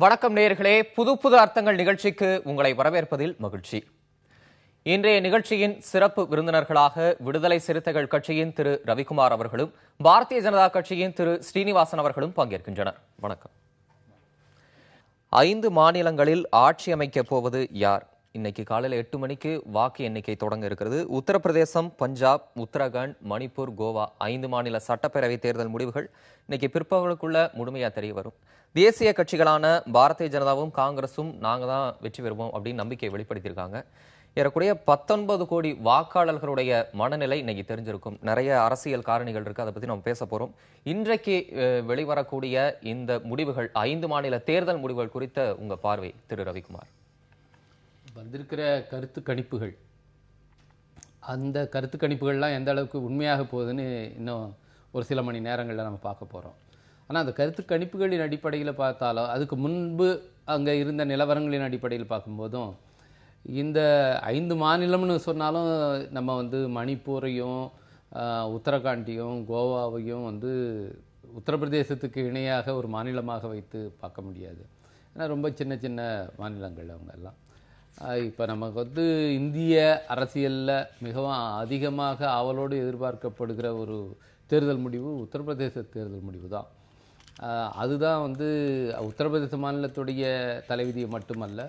வணக்கம் நேயர்களே, புது புது அர்த்தங்கள் நிகழ்ச்சிக்கு உங்களை வரவேற்பதில் மகிழ்ச்சி. இன்றைய நிகழ்ச்சியின் சிறப்பு விருந்தினர்களாக விடுதலை சிறுத்தைகள் கட்சியின் திரு ரவிக்குமார் அவர்களும் பாரதிய ஜனதா கட்சியின் திரு ஸ்ரீனிவாசன் அவர்களும் பங்கேற்கின்றனர். வணக்கம். 5 மாநிலங்களில் ஆட்சி அமைக்கப் போவது யார்? இன்னைக்கு காலையில் 8 மணிக்கு வாக்கு எண்ணிக்கை தொடங்க இருக்கிறது. உத்தரப்பிரதேசம், பஞ்சாப், உத்தரகாண்ட், மணிப்பூர், கோவா 5 மாநில சட்டப்பேரவை தேர்தல் முடிவுகள் இன்னைக்கு பிற்பகலுக்குள்ள முழுமையா தெரிய வரும். தேசிய கட்சிகளான பாரதிய ஜனதாவும் காங்கிரசும் நாங்க தான் வெற்றி பெறுவோம் அப்படின்னு நம்பிக்கை வெளிப்படுத்தியிருக்காங்க. ஏறக்குறைய 19 கோடி வாக்காளர்களுடைய மனநிலை இன்னைக்கு தெரிஞ்சிருக்கும். நிறைய அரசியல் காரணிகள் இருக்கு, அதை பத்தி நம்ம பேச போறோம். இன்றைக்கு வெளிவரக்கூடிய இந்த முடிவுகள், 5 மாநில தேர்தல் முடிவுகள் குறித்த உங்க பார்வை திரு ரவிக்குமார். வந்திருக்கிற கருத்து கணிப்புகள், அந்த கருத்து கணிப்புகள்லாம் எந்த அளவுக்கு உண்மையாக போகுதுன்னு இன்னும் ஒரு சில மணி நேரங்களில் நம்ம பார்க்க போகிறோம். ஆனால் அந்த கருத்து கணிப்புகளின் அடிப்படையில் பார்த்தாலும், அதுக்கு முன்பு அங்கே இருந்த நிலவரங்களின் அடிப்படையில் பார்க்கும்போதும், இந்த 5 மாநிலம்னு சொன்னாலும் நம்ம மணிப்பூரையும் உத்தரகாண்டையும் கோவாவையும் உத்தரப்பிரதேசத்துக்கு இணையாக ஒரு மாநிலமாக வைத்து பார்க்க முடியாது. ஏன்னா ரொம்ப சின்ன சின்ன மாநிலங்கள் அவங்க எல்லாம். இப்போ நமக்கு இந்திய அரசியலில் மிகவும் அதிகமாக ஆவலோடு எதிர்பார்க்கப்படுகிற ஒரு தேர்தல் முடிவு உத்தரப்பிரதேச தேர்தல் முடிவு தான். அதுதான் உத்தரப்பிரதேச மாநிலத்துடைய தலைவிதியை மட்டுமல்ல,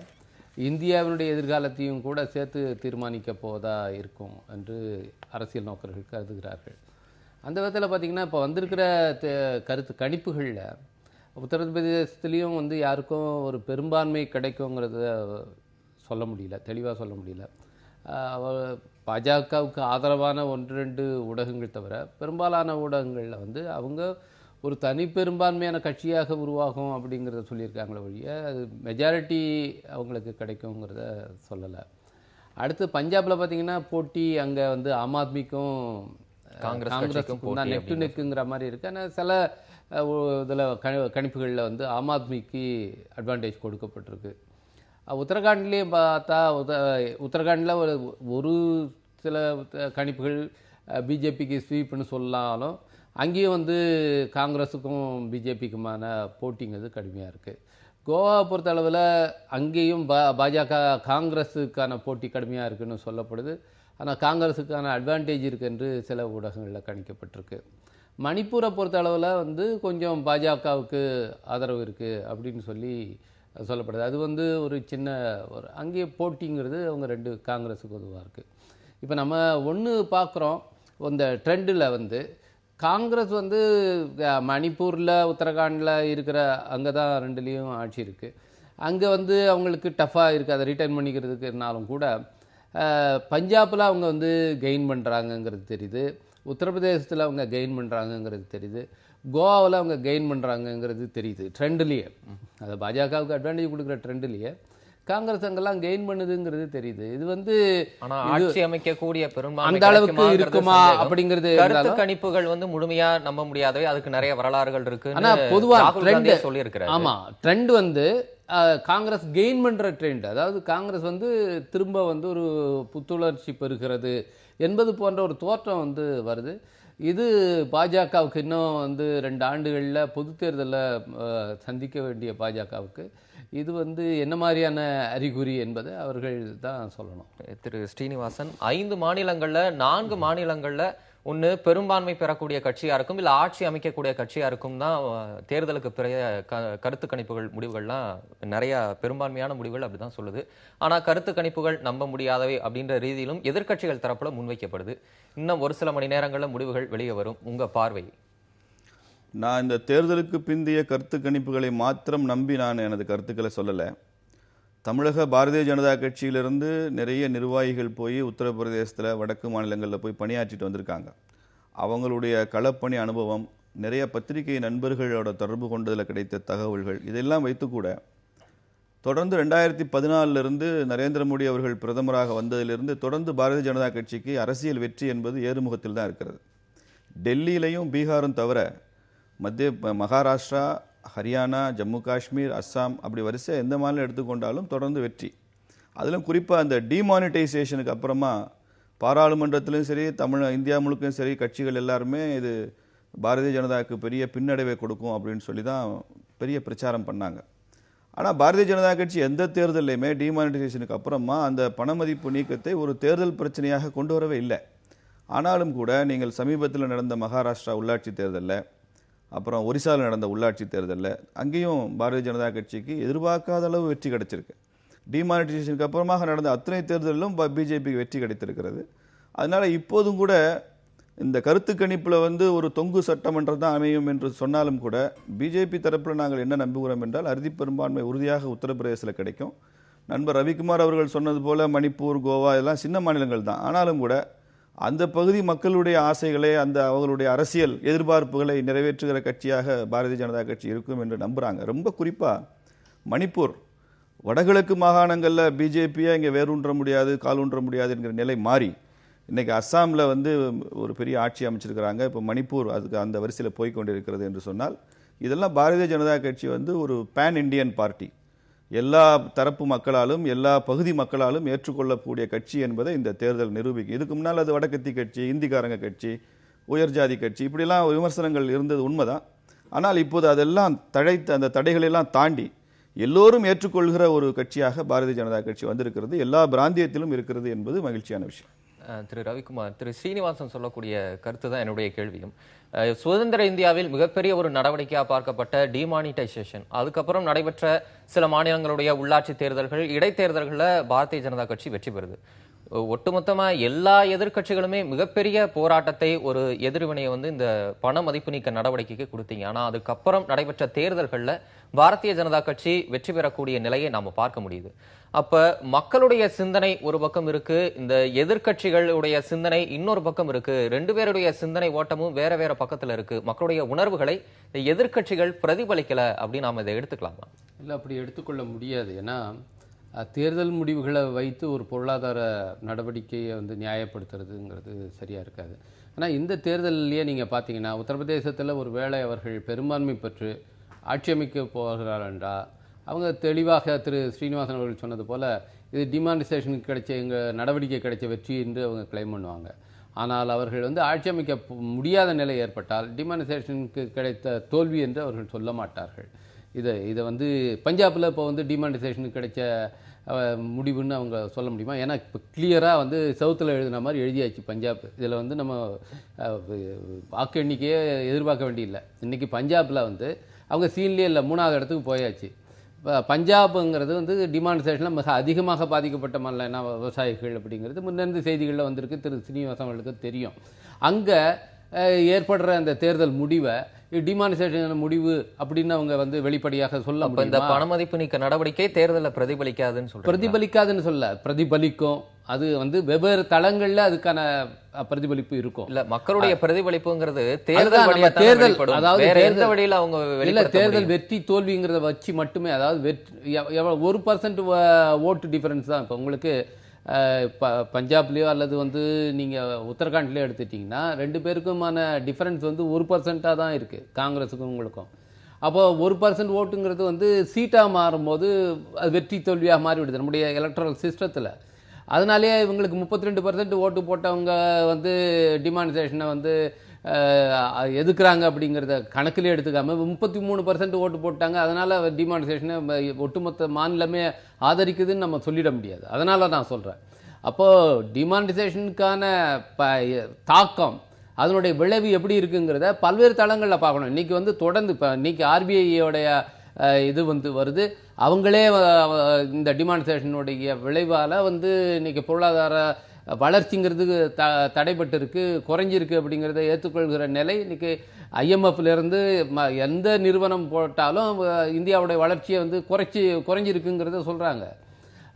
இந்தியாவினுடைய எதிர்காலத்தையும் கூட சேர்த்து தீர்மானிக்க போவதா இருக்கும் என்று அரசியல் நோக்கர்கள் கருதுகிறார்கள். அந்த விதத்தில் பார்த்திங்கன்னா, இப்போ வந்திருக்கிற கருத்து கணிப்புகளில் உத்தரப்பிரதேசத்துலேயும் யாருக்கும் ஒரு பெரும்பான்மை கிடைக்குங்கிறத சொல்ல முடியல, தெளிவாக சொல்ல முடியல. பாஜகவுக்கு ஆதரவான 1-2 ஊடகங்கள் தவிர பெரும்பாலான ஊடகங்களில் அவங்க ஒரு தனி பெரும்பான்மையான கட்சியாக உருவாகும் அப்படிங்கிறத சொல்லியிருக்காங்களே ஒழிய அது மெஜாரிட்டி அவங்களுக்கு கிடைக்குங்கிறத சொல்லலை. அடுத்து பஞ்சாபில் பார்த்திங்கன்னா போட்டி அங்கே ஆம் ஆத்மிக்கும் காங்கிரஸுக்கும் தான் நெக் டு நெக்குங்கிற மாதிரி இருக்குது. ஆனால் சில இதில் கணிப்புகளில் ஆம் ஆத்மிக்கு அட்வான்டேஜ் கொடுக்கப்பட்டிருக்கு. உத்தரகாண்ட்லேயும் பார்த்தா உத்தரகாண்டில் ஒரு சில கணிப்புகள் பிஜேபிக்கு ஸ்வீப்னு சொல்லாலும் அங்கேயும் காங்கிரஸுக்கும் பிஜேபிக்குமான போட்டிங்கிறது கடுமையாக இருக்குது. கோவாவை பொறுத்த அளவில் அங்கேயும் பாஜக காங்கிரஸுக்கான போட்டி கடுமையாக இருக்குதுன்னு சொல்லப்படுது. ஆனால் காங்கிரஸுக்கான அட்வான்டேஜ் இருக்குது என்று சில ஊடகங்களில் கணிக்கப்பட்டிருக்கு. மணிப்பூரை பொறுத்த அளவில் கொஞ்சம் பாஜகவுக்கு ஆதரவு இருக்குது அப்படின்னு சொல்லி சொல்லப்படுது. அது ஒரு சின்ன அங்கேயே போட்டிங்கிறது அவங்க 2 காங்கிரஸுக்கு உதவாக இருக்குது. இப்போ நம்ம ஒன்று பார்க்குறோம், இந்த ட்ரெண்டில் காங்கிரஸ் மணிப்பூரில் உத்தரகாண்டில் இருக்கிற அங்கே தான் 2லேயும் ஆட்சி இருக்குது. அங்கே அவங்களுக்கு டஃப்பாக இருக்குது, அதை ரிட்டர்ன் பண்ணிக்கிறதுக்குனாலும் கூட பஞ்சாபில் அவங்க கெயின் பண்ணுறாங்கங்கிறது தெரியுது, உத்தரப்பிரதேசத்தில் அவங்க கெயின் பண்ணுறாங்கங்கிறது தெரியுது, கோவாவில் அவங்க கெயின் பண்ணுறாங்கங்கிறது தெரியுது. ட்ரெண்ட்லேயே அது பாஜகவுக்கு அட்வான்டேஜ் கொடுக்குற ட்ரெண்ட்லேயே காங்கிரஸ் அங்கெல்லாம் கெயின் பண்ணுதுங்கிறது தெரியுது. இது ஆட்சி அமைக்கக்கூடிய பெரும்பான்மை அந்த அளவுக்கு இருக்குமா அப்படிங்கிறது கருத்து கணிப்புகள் முழுமையா நம்ப முடியாதவை, அதுக்கு நிறைய வரலாறுகள் இருக்கு. ஆனா பொதுவாக ட்ரெண்ட் சொல்லியிருக்கிறார். ஆமா, ட்ரெண்ட் காங்கிரஸ் கெயின் பண்ற ட்ரெண்ட், அதாவது காங்கிரஸ் திரும்ப ஒரு புத்துணர்ச்சி பெறுகிறது என்பது போன்ற ஒரு தோற்றம் வருது. இது பாஜகவுக்கு இன்னும் 2 ஆண்டுகளில் பொது தேர்தலில் சந்திக்க வேண்டிய பாஜகவுக்கு இது என்ன மாதிரியான அறிகுறி என்பதை அவர்கள் தான் சொல்லணும். திரு ஸ்ரீனிவாசன், 5 மாநிலங்கள்ல 4 மாநிலங்கள்ல ஒன்று பெரும்பான்மை பெறக்கூடிய கட்சியா இருக்கும், இல்லை ஆட்சி அமைக்கக்கூடிய கட்சியா இருக்கும் தான் தேர்தலுக்கு பிறைய கருத்து கணிப்புகள் முடிவுகள்லாம் நிறைய பெரும்பான்மையான முடிவுகள் அப்படிதான் சொல்லுது. ஆனா கருத்து கணிப்புகள் நம்ப முடியாதவை அப்படின்ற ரீதியிலும் எதிர்கட்சிகள் தரப்புல முன்வைக்கப்படுது. இன்னும் ஒரு சில மணி நேரங்களில் முடிவுகள் வெளியே வரும். உங்க பார்வை? நான் இந்த தேர்தலுக்கு பிந்தைய கருத்து கணிப்புகளை மாத்திரம் நம்பி நான் எனது கருத்துக்களை சொல்லலை. தமிழக பாரதிய ஜனதா கட்சியிலிருந்து நிறைய நிர்வாகிகள் போய் உத்தரப்பிரதேசத்தில் வடக்கு மாநிலங்களில் போய் பணியாற்றிட்டு வந்திருக்காங்க. அவங்களுடைய களப்பணி அனுபவம், நிறைய பத்திரிகை நண்பர்களோட தொடர்பு கொண்டதில் கிடைத்த தகவல்கள் இதெல்லாம் வைத்துக்கூட தொடர்ந்து 2014 நரேந்திர மோடி அவர்கள் பிரதமராக வந்ததிலிருந்து தொடர்ந்து பாரதிய ஜனதா கட்சிக்கு அரசியல் வெற்றி என்பது ஏறுமுகத்தில் தான் இருக்கிறது. டெல்லியிலையும் பீகாரும் தவிர மகாராஷ்டிரா, ஹரியானா, ஜம்மு காஷ்மீர், அஸ்ஸாம் அப்படி வரிசை எந்த மாநிலம் எடுத்துக்கொண்டாலும் தொடர்ந்து வெற்றி. அதிலும் குறிப்பாக அந்த டிமானிட்டைசேஷனுக்கு அப்புறமா பாராளுமன்றத்திலும் சரி, இந்தியா முழுக்கும் சரி, கட்சிகள் எல்லாருமே இது பாரதிய ஜனதாவுக்கு பெரிய பின்னடைவை கொடுக்கும் அப்படின்னு சொல்லி தான் பெரிய பிரச்சாரம் பண்ணாங்க. ஆனால் பாரதிய ஜனதா கட்சி எந்த தேர்தலையுமே டிமானிட்டைசேஷனுக்கு அப்புறமா அந்த பணமதிப்பு நீக்கத்தை ஒரு தேர்தல் பிரச்சனையாக கொண்டு வரவே இல்லை. ஆனாலும் கூட நீங்கள் சமீபத்தில் நடந்த மகாராஷ்டிரா உள்ளாட்சி தேர்தலில், அப்புறம் ஒரிசாவில் நடந்த உள்ளாட்சி தேர்தலில் அங்கேயும் பாரதிய ஜனதா கட்சிக்கு எதிர்பார்க்காத அளவு வெற்றி கிடைச்சிருக்கு. டிமானிட்டைசேஷனுக்கு அப்புறமாக நடந்த அத்தனை தேர்தலிலும் பிஜேபிக்கு வெற்றி கிடைத்திருக்கிறது. அதனால் இப்போதும் கூட இந்த கருத்து கணிப்பில் ஒரு தொங்கு சட்டமன்றம் தான் அமையும் என்று சொன்னாலும் கூட பிஜேபி தரப்பில் நாங்கள் என்ன நம்புகிறோம் என்றால் அறுதி பெரும்பான்மை உறுதியாக உத்தரப்பிரதேசத்தில் கிடைக்கும். நண்பர் ரவிக்குமார் அவர்கள் சொன்னது போல மணிப்பூர், கோவா இதெல்லாம் சின்ன மாநிலங்கள் தான். ஆனாலும் கூட அந்த பகுதி மக்களுடைய ஆசைகளை, அவர்களுடைய அரசியல் எதிர்பார்ப்புகளை நிறைவேற்றுகிற கட்சியாக பாரதிய ஜனதா கட்சி இருக்கும் என்று நம்புகிறாங்க. ரொம்ப குறிப்பாக மணிப்பூர், வடகிழக்கு மாகாணங்களில் பிஜேபியை இங்கே வேரூன்ற முடியாது, காலூன்ற முடியாது என்கிற நிலை மாறி இன்றைக்கி அஸ்ஸாமில் ஒரு பெரிய ஆட்சி அமைச்சிருக்கிறாங்க. இப்போ மணிப்பூர் அதுக்கு அந்த வரிசையில் போய்கொண்டிருக்கிறது என்று சொன்னால் இதெல்லாம் பாரதிய ஜனதா கட்சி ஒரு பேன் இண்டியன் பார்ட்டி, எல்லா தரப்பு மக்களாலும் எல்லா பகுதி மக்களாலும் ஏற்றுக்கொள்ளக்கூடிய கட்சி என்பதை இந்த தேர்தல் நிரூபிக்கும். இதுக்கு முன்னால் அது வடக்கத்தி கட்சி, இந்திக்காரங்க கட்சி, உயர்ஜாதி கட்சி இப்படிலாம் விமர்சனங்கள் இருந்தது உண்மைதான். ஆனால் இப்போது அதெல்லாம் தழைத்து அந்த தடைகளெல்லாம் தாண்டி எல்லோரும் ஏற்றுக்கொள்கிற ஒரு கட்சியாக பாரதிய ஜனதா கட்சி வந்திருக்கிறது. எல்லா பிராந்தியத்திலும் இருக்கிறது என்பது மகிழ்ச்சியான விஷயம். திரு ரவிக்குமார், திரு ஸ்ரீனிவாசன் சொல்லக்கூடிய கருத்து தான் என்னுடைய கேள்வியும். சுதந்திர இந்தியாவில் மிகப்பெரிய ஒரு நடவடிக்கையாக பார்க்கப்பட்ட டிமானிட்டைசேஷன், அதுக்கப்புறம் நடைபெற்ற சில மாநிலங்களுடைய உள்ளாட்சி தேர்தல்கள், இடைத்தேர்தல்களில் பாரதிய ஜனதா கட்சி வெற்றி பெறுது. ஒட்டுமொத்தமா எல்லா எதிர்கட்சிகளுமே மிகப்பெரிய போராட்டத்தை, ஒரு எதிர்வினையை இந்த பண மதிப்பு நீக்க நடவடிக்கைக்கு கொடுத்தீங்க. ஆனா அதுக்கப்புறம் நடைபெற்ற தேர்தல்கள்ல பாரதிய ஜனதா கட்சி வெற்றி பெறக்கூடிய நிலையை நாம பார்க்க முடியுது. அப்ப மக்களுடைய சிந்தனை ஒரு பக்கம் இருக்கு, இந்த எதிர்கட்சிகளுடைய சிந்தனை இன்னொரு பக்கம் இருக்கு. ரெண்டு பேருடைய சிந்தனை ஓட்டமும் வேற வேற பக்கத்துல இருக்கு. மக்களுடைய உணர்வுகளை இந்த எதிர்கட்சிகள் பிரதிபலிக்கல அப்படின்னு நாம இதை எடுத்துக்கலாமா? இல்லை, அப்படி எடுத்துக்கொள்ள முடியாது. ஏன்னா தேர்தல் முடிவுகளை வைத்து ஒரு பொருளாதார நடவடிக்கையை நியாயப்படுத்துறதுங்கிறது சரியாக இருக்காது. ஆனால் இந்த தேர்தலிலேயே நீங்கள் பார்த்தீங்கன்னா உத்தரப்பிரதேசத்தில் ஒரு வேளை அவர்கள் பெரும்பான்மை பெற்று ஆட்சி அமைக்க போகிறார்கள் என்றால் அவங்க தெளிவாக திரு ஸ்ரீனிவாசன் அவர்கள் சொன்னது போல் இது டிமானிட்டைசேஷனுக்கு கிடைச்ச எங்கள் நடவடிக்கை கிடைச்ச வெற்றி என்று அவங்க கிளைம் பண்ணுவாங்க. ஆனால் அவர்கள் ஆட்சி அமைக்க முடியாத நிலை ஏற்பட்டால் டிமானிட்டைசேஷனுக்கு கிடைத்த தோல்வி என்று அவர்கள் சொல்ல மாட்டார்கள். இதை பஞ்சாபில் இப்போ டிமானிட்டைசேஷனுக்கு கிடைச்ச முடிவுன்னு அவங்க சொல்ல முடியுமா? ஏன்னா இப்போ கிளியராக சவுத்தில் எழுதின மாதிரி எழுதியாச்சு பஞ்சாப். இதில் நம்ம வாக்கு எண்ணிக்கையே எதிர்பார்க்க வேண்டியில்லை. இன்றைக்கி பஞ்சாபில் அவங்க சீன்லேயே இல்லை, 3வது இடத்துக்கு போயாச்சு. இப்போ பஞ்சாபுங்கிறது டிமானிட்டைசேஷனில் மிக அதிகமாக பாதிக்கப்பட்ட மாநிலம் விவசாயிகள் அப்படிங்கிறது முன்னிருந்து செய்திகளில் வந்திருக்கு. திரு ஸ்ரீனிவாசன் அவர்களுக்கு தெரியும். அங்கே ஏற்படுற அந்த தேர்தல் முடிவை டிமானிட்டைசேஷன் முடிவு அப்படின்னு அவங்க வெளிப்படையாக சொல்ல முடியும். இந்த பணமதிப்பு நீக்க நடவடிக்கை தேர்தலில் பிரதிபலிக்காதுன்னு சொல்ல, பிரதிபலிக்கும். அது வெவ்வேறு தளங்கள்ல அதுக்கான பிரதிபலிப்பு இருக்கும். இல்ல, மக்களுடைய பிரதிபலிப்புங்கிறது தேர்தல், அதாவது எந்த வழியில அவங்க இல்ல, தேர்தல் வெற்றி தோல்விங்கிறத வச்சு மட்டுமே, அதாவது 1% ஓட்டு டிஃபரன்ஸ் தான். இப்போ உங்களுக்கு பஞ்சாப்லேயோ அல்லது நீங்கள் உத்தரகாண்ட்லேயோ எடுத்துட்டிங்கன்னா 2 பேருக்குமான டிஃபரன்ஸ் 1% தான் இருக்குது, காங்கிரஸுக்கும் உங்களுக்கும். அப்போது 1% ஓட்டுங்கிறது சீட்டாக மாறும்போது அது வெற்றி தோல்வியாக மாறிவிடுது நம்முடைய எலக்ட்ரல் சிஸ்டத்தில். அதனாலேயே இவங்களுக்கு 32% ஓட்டு போட்டவங்க டிமானிட்டைசேஷனை எதுக்குறாங்க அப்படிங்கிறத கணக்கிலே எடுத்துக்காமல் 33% ஓட்டு போட்டாங்க. அதனால் டிமானிட்டைசேஷனை ஒட்டுமொத்த மாநிலமே ஆதரிக்குதுன்னு நம்ம சொல்லிட முடியாது. அதனால் நான் சொல்கிறேன், அப்போது டிமானிட்டைசேஷனுக்கான தாக்கம், அதனுடைய விளைவு எப்படி இருக்குங்கிறத பல்வேறு தளங்களில் பார்க்கணும். இன்றைக்கி தொடர்ந்து இப்போ இன்றைக்கி ஆர்பிஐயோடைய இது வருது. அவங்களே இந்த டிமானிட்டைசேஷனுடைய விளைவால் இன்றைக்கி பொருளாதார வளர்ச்சிங்கிறது தடைபட்டு இருக்கு, குறைஞ்சிருக்கு அப்படிங்கிறத ஏற்றுக்கொள்கிற நிலை இன்றைக்கி IMFலேருந்து எந்த நிறுவனம் போட்டாலும் இந்தியாவுடைய வளர்ச்சியை குறைஞ்சிருக்குங்கிறத சொல்கிறாங்க.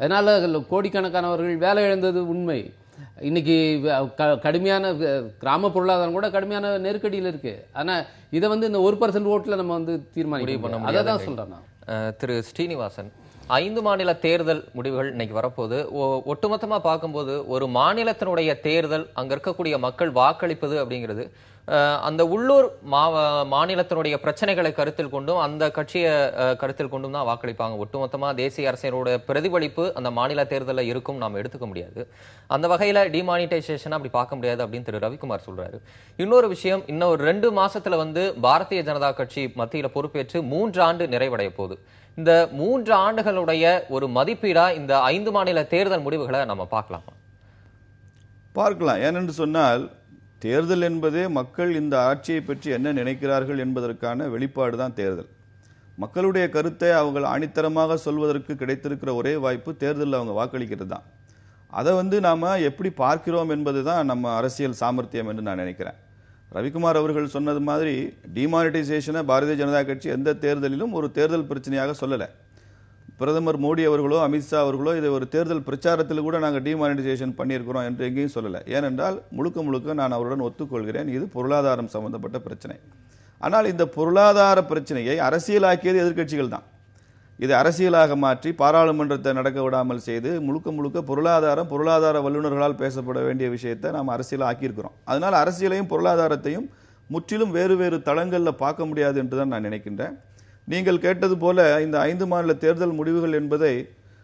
அதனால் கோடிக்கணக்கானவர்கள் வேலை இழந்தது உண்மை. இன்னைக்கு கடுமையான கிராம பொருளாதாரம் கூட கடுமையான நெருக்கடியில் இருக்கு. ஆனா இதை வந்து இந்த 1% ஓட்டுல நம்ம வந்து தீர்மானிக்க முடியும். அதை தான் சொல்றேன் நான். திரு ஸ்ரீனிவாசன், 5 மாநில தேர்தல் முடிவுகள் இன்னைக்கு வரப்போது. ஒட்டுமொத்தமா பார்க்கும்போது ஒரு மாநிலத்தினுடைய தேர்தல், அங்க இருக்கக்கூடிய மக்கள் வாக்களிப்பது அப்படிங்கிறது அந்த உள்ளூர் மாநிலத்தினுடைய பிரச்சனைகளை கருத்தில் கொண்டும் அந்த கட்சியை கருத்தில் கொண்டும் தான் வாக்களிப்பாங்க. ஒட்டுமொத்தமா தேசிய அரசியலோட பிரதிபலிப்பு அந்த மாநில தேர்தலில் இருக்கும் நாம் எடுத்துக்க முடியாது. அந்த வகையில டிமானிட்டைசேஷன் அப்படி பார்க்க முடியாது அப்படின்னு திரு ரவிக்குமார் சொல்றாரு. இன்னொரு விஷயம், இன்னும் ஒரு 2 மாசத்துல வந்து பாரதிய ஜனதா கட்சி மத்தியில பொறுப்பேற்று 3 ஆண்டு நிறைவடைய போகுது. இந்த 3 ஆண்டுகளுடைய ஒரு மதிப்பீடா இந்த 5 மாநில தேர்தல் முடிவுகளை நம்ம பார்க்கலாம். ஏனென்று சொன்னால், தேர்தல் என்பதே மக்கள் இந்த ஆட்சியை பற்றி என்ன நினைக்கிறார்கள் என்பதற்கான வெளிப்பாடு தான் தேர்தல். மக்களுடைய கருத்தை அவங்க ஆணித்தரமாக சொல்வதற்கு கிடைத்திருக்கிற ஒரே வாய்ப்பு தேர்தலில் அவங்க வாக்களிக்கிறது தான். அதை வந்து நாம் எப்படி பார்க்கிறோம் என்பது தான் நம்ம அரசியல் சாமர்த்தியம் என்று நான் நினைக்கிறேன். ரவிக்குமார் அவர்கள் சொன்னது மாதிரி டிமானிட்டைசேஷனை பாரதிய ஜனதா கட்சி எந்த தேர்தலிலும் ஒரு தேர்தல் பிரச்சனையாக சொல்லலை. பிரதமர் மோடி அவர்களோ அமித்ஷா அவர்களோ இதை ஒரு தேர்தல் பிரச்சாரத்தில் கூட நாங்கள் டிமானிட்டைசேஷன் பண்ணியிருக்கிறோம் என்று எங்கேயும் சொல்லலை. ஏனென்றால் முழுக்க நான் அவருடன் ஒத்துக்கொள்கிறேன், இது பொருளாதாரம் சம்பந்தப்பட்ட பிரச்சனை. ஆனால் இந்த பொருளாதார பிரச்சனையை அரசியலாக்கியது எதிர்க்கட்சிகள் தான். இதை அரசியலாக மாற்றி பாராளுமன்றத்தை நடக்க விடாமல் செய்து முழுக்க பொருளாதார வல்லுநர்களால் பேசப்பட வேண்டிய விஷயத்தை நாம் அரசியல் ஆக்கியிருக்கிறோம். அதனால் அரசியலையும் பொருளாதாரத்தையும் முற்றிலும் வேறு தளங்களில் பார்க்க முடியாது என்று தான் நான் நினைக்கின்றேன். நீங்கள் கேட்டது போல இந்த 5 மாநில தேர்தல் முடிவுகள் என்பதை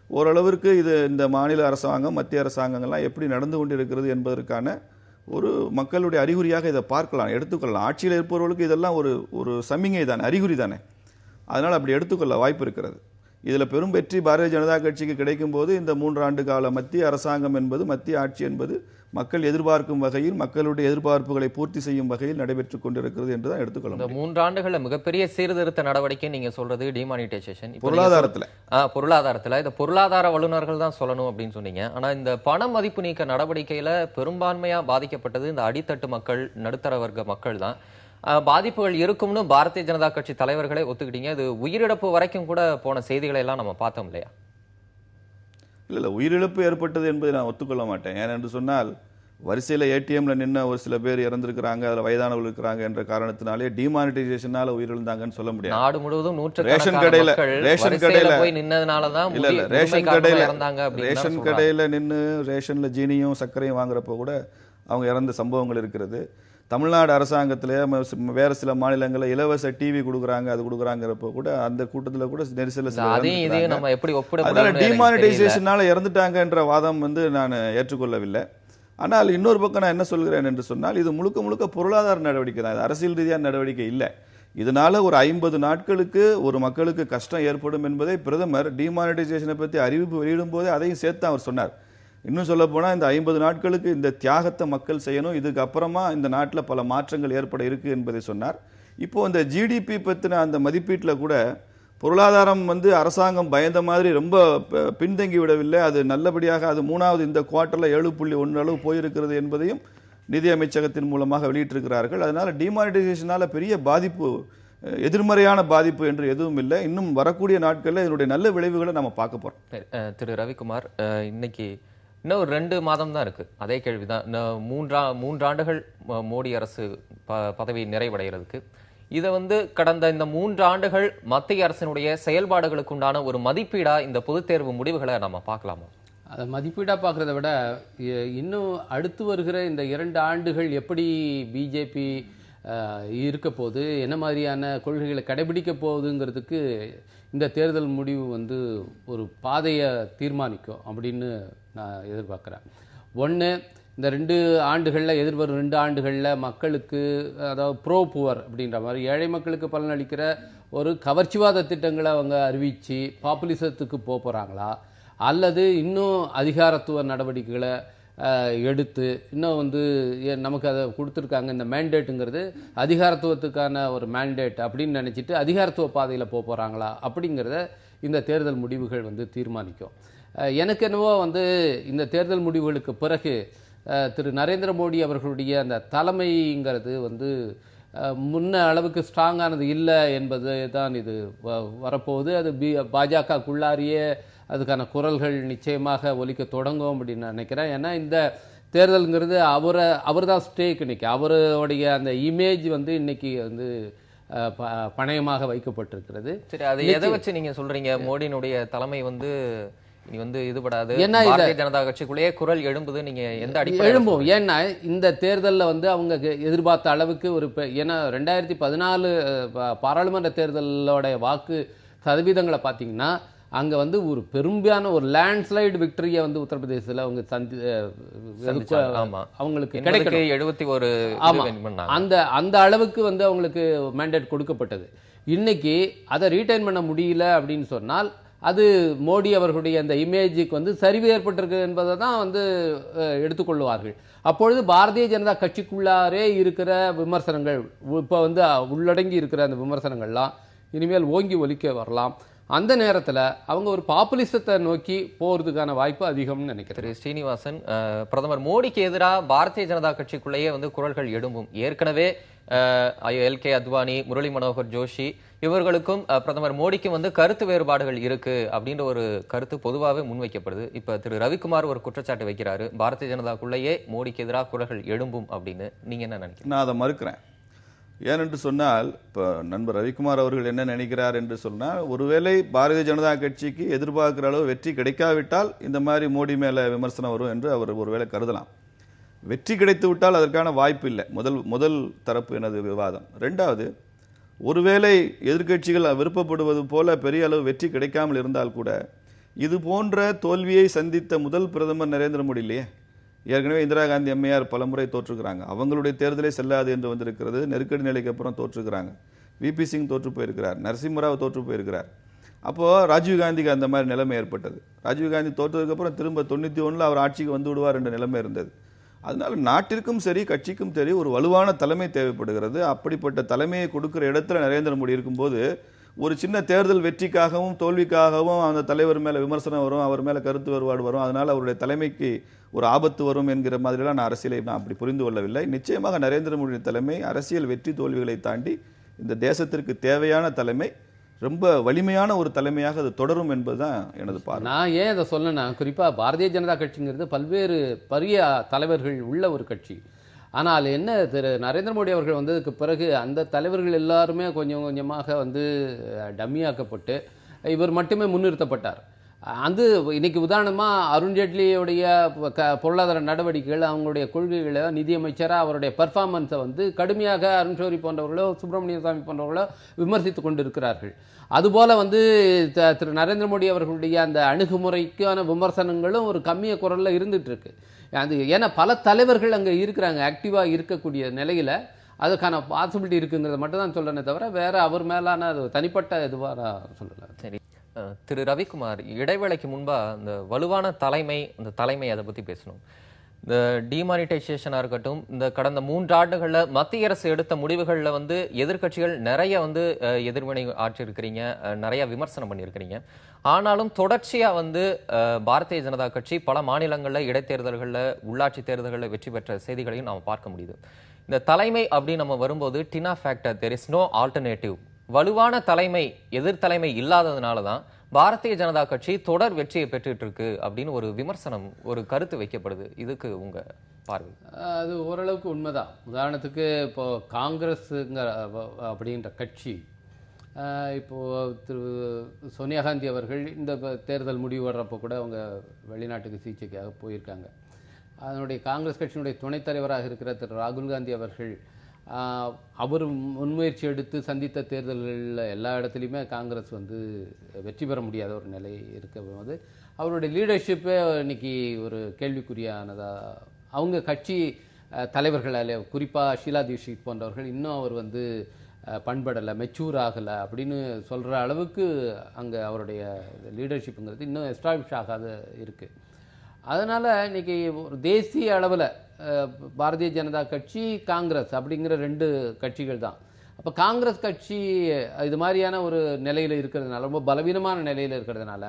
ஓரளவிற்கு இது இந்த மாநில அரசாங்கம் மத்திய அரசாங்கங்கள்லாம் எப்படி நடந்து கொண்டிருக்கிறது என்பதற்கான ஒரு மக்களுடைய அறிகுறியாக இதை பார்க்கலாம், எடுத்துக்கொள்ளலாம். ஆட்சியில் இருப்பவர்களுக்கு இதெல்லாம் ஒரு சமிகை தானே, அறிகுறி தானே. அதனால் அப்படி எடுத்துக்கொள்ள வாய்ப்பு இருக்கிறது. இதில் பெரும் வெற்றி பாரதிய ஜனதா கட்சிக்கு கிடைக்கும் போது இந்த 3 ஆண்டு கால மத்திய அரசாங்கம் என்பது, மத்திய ஆட்சி என்பது மக்கள் எதிர்பார்க்கும் வகையில், மக்களுடைய எதிர்பார்ப்புகளை பூர்த்தி செய்யும் வகையில் நடைபெற்றுக் கொண்டிருக்கிறது என்றுதான் எடுத்துக்கொள்ள முடியும். இந்த 3 ஆண்டுகள்ல மிகப்பெரிய சீர்திருத்த நடவடிக்கை நீங்க சொல்றது டிமானிட்டைசேஷன். பொருளாதாரத்துல இந்த பொருளாதார வல்லுநர்கள் தான் சொல்லணும் அப்படின்னு சொன்னீங்க. ஆனா இந்த பண மதிப்பு நீக்க நடவடிக்கையில பெரும்பான்மையா பாதிக்கப்பட்டது இந்த அடித்தட்டு மக்கள், நடுத்தர வர்க்க மக்கள் தான். பாதிப்புகள் இருக்கும்னு பாரதிய ஜனதா கட்சி தலைவர்களே ஒத்துக்கிட்டீங்க. இது உயிரிழப்பு வரைக்கும் கூட போன செய்திகளை எல்லாம் நம்ம பார்த்தோம் இல்லையா? இல்லை, உயிரிழப்பு ஏற்பட்டது என்பதை நான் ஒத்துக்கொள்ள மாட்டேன். ஏனென்று சொன்னால், வரிசையில் ஏடிஎம்ல நின்று ஒரு சில பேர் இறந்திருக்கிறாங்க, அதில் வயதானவர்கள் இருக்கிறாங்க என்ற காரணத்தினாலே டிமானிட்டைசேஷனால உயிரிழந்தாங்கன்னு சொல்ல முடியாது. நாடு முழுவதும் ரேஷன் கடையில ரேஷன் கடையில நின்று ரேஷன்ல ஜீனியும் சர்க்கரையும் வாங்குறப்போ கூட அவங்க இறந்த சம்பவங்கள் இருக்கிறது. தமிழ்நாடு அரசாங்கத்திலே வேற சில மாநிலங்களில் இலவச டிவி கொடுக்குறாங்க, அது கொடுக்குறாங்கிறப்போ கூட அந்த கூட்டத்தில் கூட நெரிசல டிமானிட்டைசேஷனால இறந்துட்டாங்கன்ற வாதம் வந்து நான் ஏற்றுக்கொள்ளவில்லை. ஆனால் இன்னொரு பக்கம் நான் என்ன சொல்கிறேன் என்று சொன்னால், இது முழுக்க பொருளாதார நடவடிக்கை தான், இது அரசியல் ரீதியான நடவடிக்கை இல்லை. இதனால ஒரு 50 நாட்களுக்கு ஒரு மக்களுக்கு கஷ்டம் ஏற்படும் என்பதை பிரதமர் டிமானிட்டைசேஷனை பற்றி அறிவிப்பு வெளியிடும் போதே அதையும் சேர்த்து அவர் சொன்னார். இன்னும் சொல்ல போனால் இந்த 50 நாட்களுக்கு இந்த தியாகத்தை மக்கள் செய்யணும், இதுக்கு அப்புறமா இந்த நாட்டில் பல மாற்றங்கள் ஏற்பட இருக்கு என்பதை சொன்னார். இப்போ இந்த ஜிடிபி பற்றின அந்த மதிப்பீட்டில் கூட பொருளாதாரம் வந்து அரசாங்கம் பயந்த மாதிரி ரொம்ப பின்தங்கி விடவில்லை. அது நல்லபடியாக அது 3வது இந்த குவார்ட்டரில் 7.1 அளவு போயிருக்கிறது என்பதையும் நிதி அமைச்சகத்தின் மூலமாக வெளியிட்டிருக்கிறார்கள். அதனால டிமானிட்டைசேஷனால பெரிய பாதிப்பு, எதிர்மறையான பாதிப்பு என்று எதுவும் இல்லை. இன்னும் வரக்கூடிய நாட்களில் இதனுடைய நல்ல விளைவுகளை நம்ம பார்க்க போறோம். திரு ரவிக்குமார், இன்னைக்கு இன்னும் ஒரு 2 மாதம் தான் இருக்கு. அதே கேள்விதான். 3 ஆண்டுகள் மோடி அரசு பதவி நிறைவடைகிறதுக்கு. இதை வந்து கடந்த இந்த 3 ஆண்டுகள் மத்திய அரசினுடைய செயல்பாடுகளுக்கு உண்டான ஒரு மதிப்பீடா இந்த பொதுத் தேர்வு முடிவுகளை நம்ம பார்க்கலாமா? அதை மதிப்பீடா பார்க்கறத விட இன்னும் அடுத்து வருகிற இந்த 2 ஆண்டுகள் எப்படி பிஜேபி இருக்க போகுது, என்ன மாதிரியான கொள்கைகளை கடைபிடிக்க போகுதுங்கிறதுக்கு இந்த தேர்தல் முடிவு வந்து ஒரு பாதையை தீர்மானிக்கும் அப்படின்னு நான் எதிர்பார்க்குறேன். ஒன்று, இந்த 2 ஆண்டுகளில், எதிர்வரும் 2 ஆண்டுகளில் மக்களுக்கு, அதாவது ப்ரோ புவர் அப்படின்ற மாதிரி ஏழை மக்களுக்கு பலனளிக்கிற ஒரு கவர்ச்சிவாத திட்டங்களை அவங்க அறிவித்து பாப்புலிசத்துக்கு போகிறாங்களா, அல்லது இன்னும் அதிகாரத்துவ நடவடிக்கைகளை எடுத்து இன்னும் வந்து நமக்கு அதை கொடுத்துருக்காங்க, இந்த மேண்டேட்டுங்கிறது அதிகாரத்துவத்துக்கான ஒரு மேண்டேட் அப்படின்னு நினச்சிட்டு அதிகாரத்துவ பாதையில் போகிறாங்களா அப்படிங்கிறத இந்த தேர்தல் முடிவுகள் வந்து தீர்மானிக்கும். எனக்கு என்னவோ வந்து இந்த தேர்தல் முடிவுகளுக்கு பிறகு திரு நரேந்திர மோடி அவர்களுடைய அந்த தலைமைங்கிறது வந்து முன்ன அளவுக்கு ஸ்ட்ராங்கானது இல்லை என்பது தான் இது வரப்போகுது. அது பாஜகக்குள்ளாரியே அதுக்கான குரல்கள் நிச்சயமாக ஒலிக்க தொடங்கும் அப்படின்னு நினைக்கிறேன். ஏன்னா இந்த தேர்தலுங்கிறது அவர் தான் ஸ்டேக் இன்னைக்கு. அவருடைய அந்த இமேஜ் வந்து இன்னைக்கு வந்து பணயமாக வைக்கப்பட்டிருக்கிறது. சரி, அதை எதை வச்சு நீங்க சொல்றீங்க மோடியினுடைய தலைமை வந்து இனி வந்து இதுபடாது, ஏன்னா பாரதிய ஜனதா கட்சிக்குள்ளேயே குரல் எழும்புது, நீங்க எந்த அடிப்படையில் எழும்பும்? ஏன்னா இந்த தேர்தலில் வந்து அவங்க எதிர்பார்த்த அளவுக்கு ஏன்னா 2014 பாராளுமன்ற தேர்தலோட வாக்கு சதவீதங்களை பார்த்தீங்கன்னா அங்க வந்து ஒரு பெரும்பாலான ஒரு லேண்ட்ஸ்லைடு விக்டரியை வந்து உத்தரப்பிரதேசத்தில் அவங்க அவங்களுக்கு கிடைக்கும். 71 அந்த அளவுக்கு வந்து அவங்களுக்கு மேண்டேட் கொடுக்கப்பட்டது. இன்னைக்கு அதை ரீடைன் பண்ண முடியல அப்படின்னு சொன்னால் அது மோடி அவர்களுடைய அந்த இமேஜுக்கு வந்து சரிவு ஏற்பட்டிருக்கு என்பதை தான் வந்து எடுத்துக்கொள்வார்கள். அப்பொழுது பாரதிய ஜனதா கட்சிக்குள்ளாரே இருக்கிற விமர்சனங்கள், இப்போ வந்து உள்ளடங்கி இருக்கிற அந்த விமர்சனங்கள்லாம் இனிமேல் ஓங்கி ஒலிக்க வரலாம். அந்த நேரத்தில் அவங்க ஒரு பாப்புலிசத்தை நோக்கி போறதுக்கான வாய்ப்பு அதிகம்னு நினைக்கிறேன். திரு ஸ்ரீனிவாசன், பிரதமர் மோடிக்கு எதிராக பாரதிய ஜனதா கட்சிக்குள்ளேயே வந்து குரல்கள் எழும்பும். ஏற்கனவே எல்கே அத்வானி, முரளி மனோகர் ஜோஷி இவர்களுக்கும் பிரதமர் மோடிக்கும் வந்து கருத்து வேறுபாடுகள் இருக்கு அப்படின்ற ஒரு கருத்து பொதுவாகவே முன்வைக்கப்படுது. இப்ப திரு ரவிக்குமார் ஒரு குற்றச்சாட்டு வைக்கிறாரு, பாரதிய ஜனதாக்குள்ளேயே மோடிக்கு எதிராக குரல்கள் எழும்பும் அப்படின்னு. நீங்க என்ன நினைக்கிறீங்க? நான் அதை மறுக்கிறேன். ஏனென்று சொன்னால், இப்போ நண்பர் ரவிக்குமார் அவர்கள் என்ன நினைக்கிறார் என்று சொன்னால், ஒருவேளை பாரதிய ஜனதா கட்சிக்கு எதிர்பார்க்கிற அளவு வெற்றி கிடைக்காவிட்டால் இந்த மாதிரி மோடி மேல விமர்சனம் வரும் என்று அவர் ஒருவேளை கருதலாம். வெற்றி கிடைத்து விட்டால் அதற்கான வாய்ப்பு இல்லை. முதல் தரப்பு எனது விவாதம். ரெண்டாவது, ஒருவேளை எதிர்க்கட்சிகள் விருப்பப்படுவது போல பெரிய அளவு வெற்றி கிடைக்காமல் இருந்தால் கூட இது போன்ற தோல்வியை சந்தித்த முதல் பிரதமர் நரேந்திர மோடி இல்லையே. ஏற்கனவே இந்திரா காந்தி அம்மையார் பலமுறை தோற்றுக்கிறாங்க, அவங்களுடைய தேர்தலே செல்லாது என்று வந்திருக்கிறது. நெருக்கடி நிலைக்கு அப்புறம் தோற்றுக்கிறாங்க. விபி சிங் தோற்று போயிருக்கிறார், நரசிம்மராவ் தோற்று போயிருக்கிறார். அப்போ ராஜீவ்காந்திக்கு அந்த மாதிரி நிலைமை ஏற்பட்டது. ராஜீவ்காந்தி தோற்றதுக்கு அப்புறம் திரும்ப 91 அவர் ஆட்சிக்கு வந்து விடுவார் என்ற நிலைமை இருந்தது. அதனால நாட்டிற்கும் சரி கட்சிக்கும் சரி ஒரு வலுவான தலைமை தேவைப்படுகிறது. அப்படிப்பட்ட தலைமையை கொடுக்கிற இடத்துல நரேந்திர மோடி இருக்கும்போது ஒரு சின்ன தேர்தல் வெற்றிக்காகவும் தோல்விக்காகவும் அந்த தலைவர் மேல விமர்சனம் வரும், அவர் மேல கருத்து வேறுபாடு வரும், அதனால அவருடைய தலைமைக்கு ஒரு ஆபத்து வரும் என்கிற மாதிரிலாம் நான் அரசியலை நான் அப்படி புரிந்து கொள்ளவில்லை. நிச்சயமாக நரேந்திர மோடி தலைமை அரசியல் வெற்றி தோல்விகளை தாண்டி இந்த தேசத்திற்கு தேவையான தலைமை, ரொம்ப வலிமையான ஒரு தலைமையாக அது தொடரும் என்பதுதான் எனது பார்வை. நான் ஏன் அதை சொல்லனா, குறிப்பா பாரதிய ஜனதா கட்சிங்கிறது பல்வேறு பெரிய தலைவர்கள் உள்ள ஒரு கட்சி. ஆனால் என்ன, திரு நரேந்திர மோடி அவர்கள் வந்ததுக்கு பிறகு அந்த தலைவர்கள் எல்லாருமே கொஞ்சம் கொஞ்சமாக வந்து டம்மியாக்கப்பட்டு இவர் மட்டுமே முன்னிறுத்தப்பட்டார். அது இன்னைக்கு உதாரணமாக அருண்ஜேட்லியுடைய பொருளாதார நடவடிக்கைகள், அவங்களுடைய கொள்கைகளை, நிதியமைச்சராக அவருடைய பர்ஃபார்மன்ஸை வந்து கடுமையாக அருண்ஷோரி போன்றவர்களோ சுப்பிரமணிய சாமி போன்றவர்களோ விமர்சித்து கொண்டிருக்கிறார்கள். அதுபோல வந்து திரு நரேந்திர மோடி அவர்களுடைய அந்த அணுகுமுறைக்கான விமர்சனங்களும் ஒரு கம்மிய குரலில் இருந்துட்டு இருக்கு. அது ஏன்னா பல தலைவர்கள் அங்கே இருக்கிறாங்க, ஆக்டிவாக இருக்கக்கூடிய நிலையில் அதுக்கான பாசிபிலிட்டி இருக்குங்கிறத மட்டும் தான் சொல்றேனே தவிர வேற அவர் மேலான அது தனிப்பட்ட இதுவாக நான் சொல்லலை. சரி, திரு ரவிக்குமார், இடைவேளைக்கு முன்பா இந்த வலுவான தலைமை, இந்த தலைமை அதை பத்தி பேசணும். இந்த டிமானிட்டைசேஷனா இருக்கட்டும், இந்த கடந்த 3 ஆண்டுகள்ல மத்திய அரசு எடுத்த முடிவுகள்ல வந்து எதிர்க்கட்சிகள் நிறைய வந்து எதிர்வினை ஆற்றிருக்கிறீங்க, நிறைய விமர்சனம் பண்ணியிருக்கிறீங்க. ஆனாலும் தொடர்ச்சியா வந்து பாரதிய ஜனதா கட்சி பல மாநிலங்கள்ல இடைத்தேர்தல்கள்ல, உள்ளாட்சி தேர்தல்களில் வெற்றி பெற்ற செய்திகளையும் நாம பார்க்க முடியுது. இந்த தலைமை அப்படின்னு நம்ம வரும்போது TINA factor, there is no alternative. வலுவான தலைமை, எதிர் தலைமை இல்லாததுனால தான் பாரதிய ஜனதா கட்சி தொடர் வெற்றியை பெற்றுட்டு இருக்கு அப்படின்னு ஒரு விமர்சனம், ஒரு கருத்து வைக்கப்படுது. இதுக்கு உங்க பார்வை? அது ஓரளவுக்கு உண்மைதான். உதாரணத்துக்கு இப்போ காங்கிரஸுங்கிற அப்படின்ற கட்சி, இப்போ திரு சோனியா காந்தி அவர்கள் இந்த தேர்தல் முடிவு வர்றப்போ கூட அவங்க வெளிநாட்டுக்கு சிகிச்சைக்காக போயிருக்காங்க. அதனுடைய காங்கிரஸ் கட்சியினுடைய துணைத் தலைவராக இருக்கிற திரு ராகுல் காந்தி அவர்கள் அவர் முன்முயற்சி எடுத்து சந்தித்த தேர்தல்களில் எல்லா இடத்துலையுமே காங்கிரஸ் வந்து வெற்றி பெற முடியாத ஒரு நிலை இருக்கும்போது அவருடைய லீடர்ஷிப்பே இன்னைக்கு ஒரு கேள்விக்குறியானதா, அவங்க கட்சி தலைவர்களால், குறிப்பாக ஷீலா தீட்சித் போன்றவர்கள் இன்னும் அவர் வந்து பண்படலை, மெச்சூர் ஆகலை அப்படின்னு சொல்கிற அளவுக்கு அங்கே அவருடைய லீடர்ஷிப்புங்கிறது இன்னும் எஸ்டாப்ளிஷ் ஆகாத இருக்குது. அதனால் இன்றைக்கி ஒரு தேசிய அளவில் பாரதிய ஜனதா கட்சி, காங்கிரஸ் அப்படிங்கிற 2 கட்சிகள் தான். அப்போ காங்கிரஸ் கட்சி இது மாதிரியான ஒரு நிலையில் இருக்கிறதுனால, ரொம்ப பலவீனமான நிலையில் இருக்கிறதுனால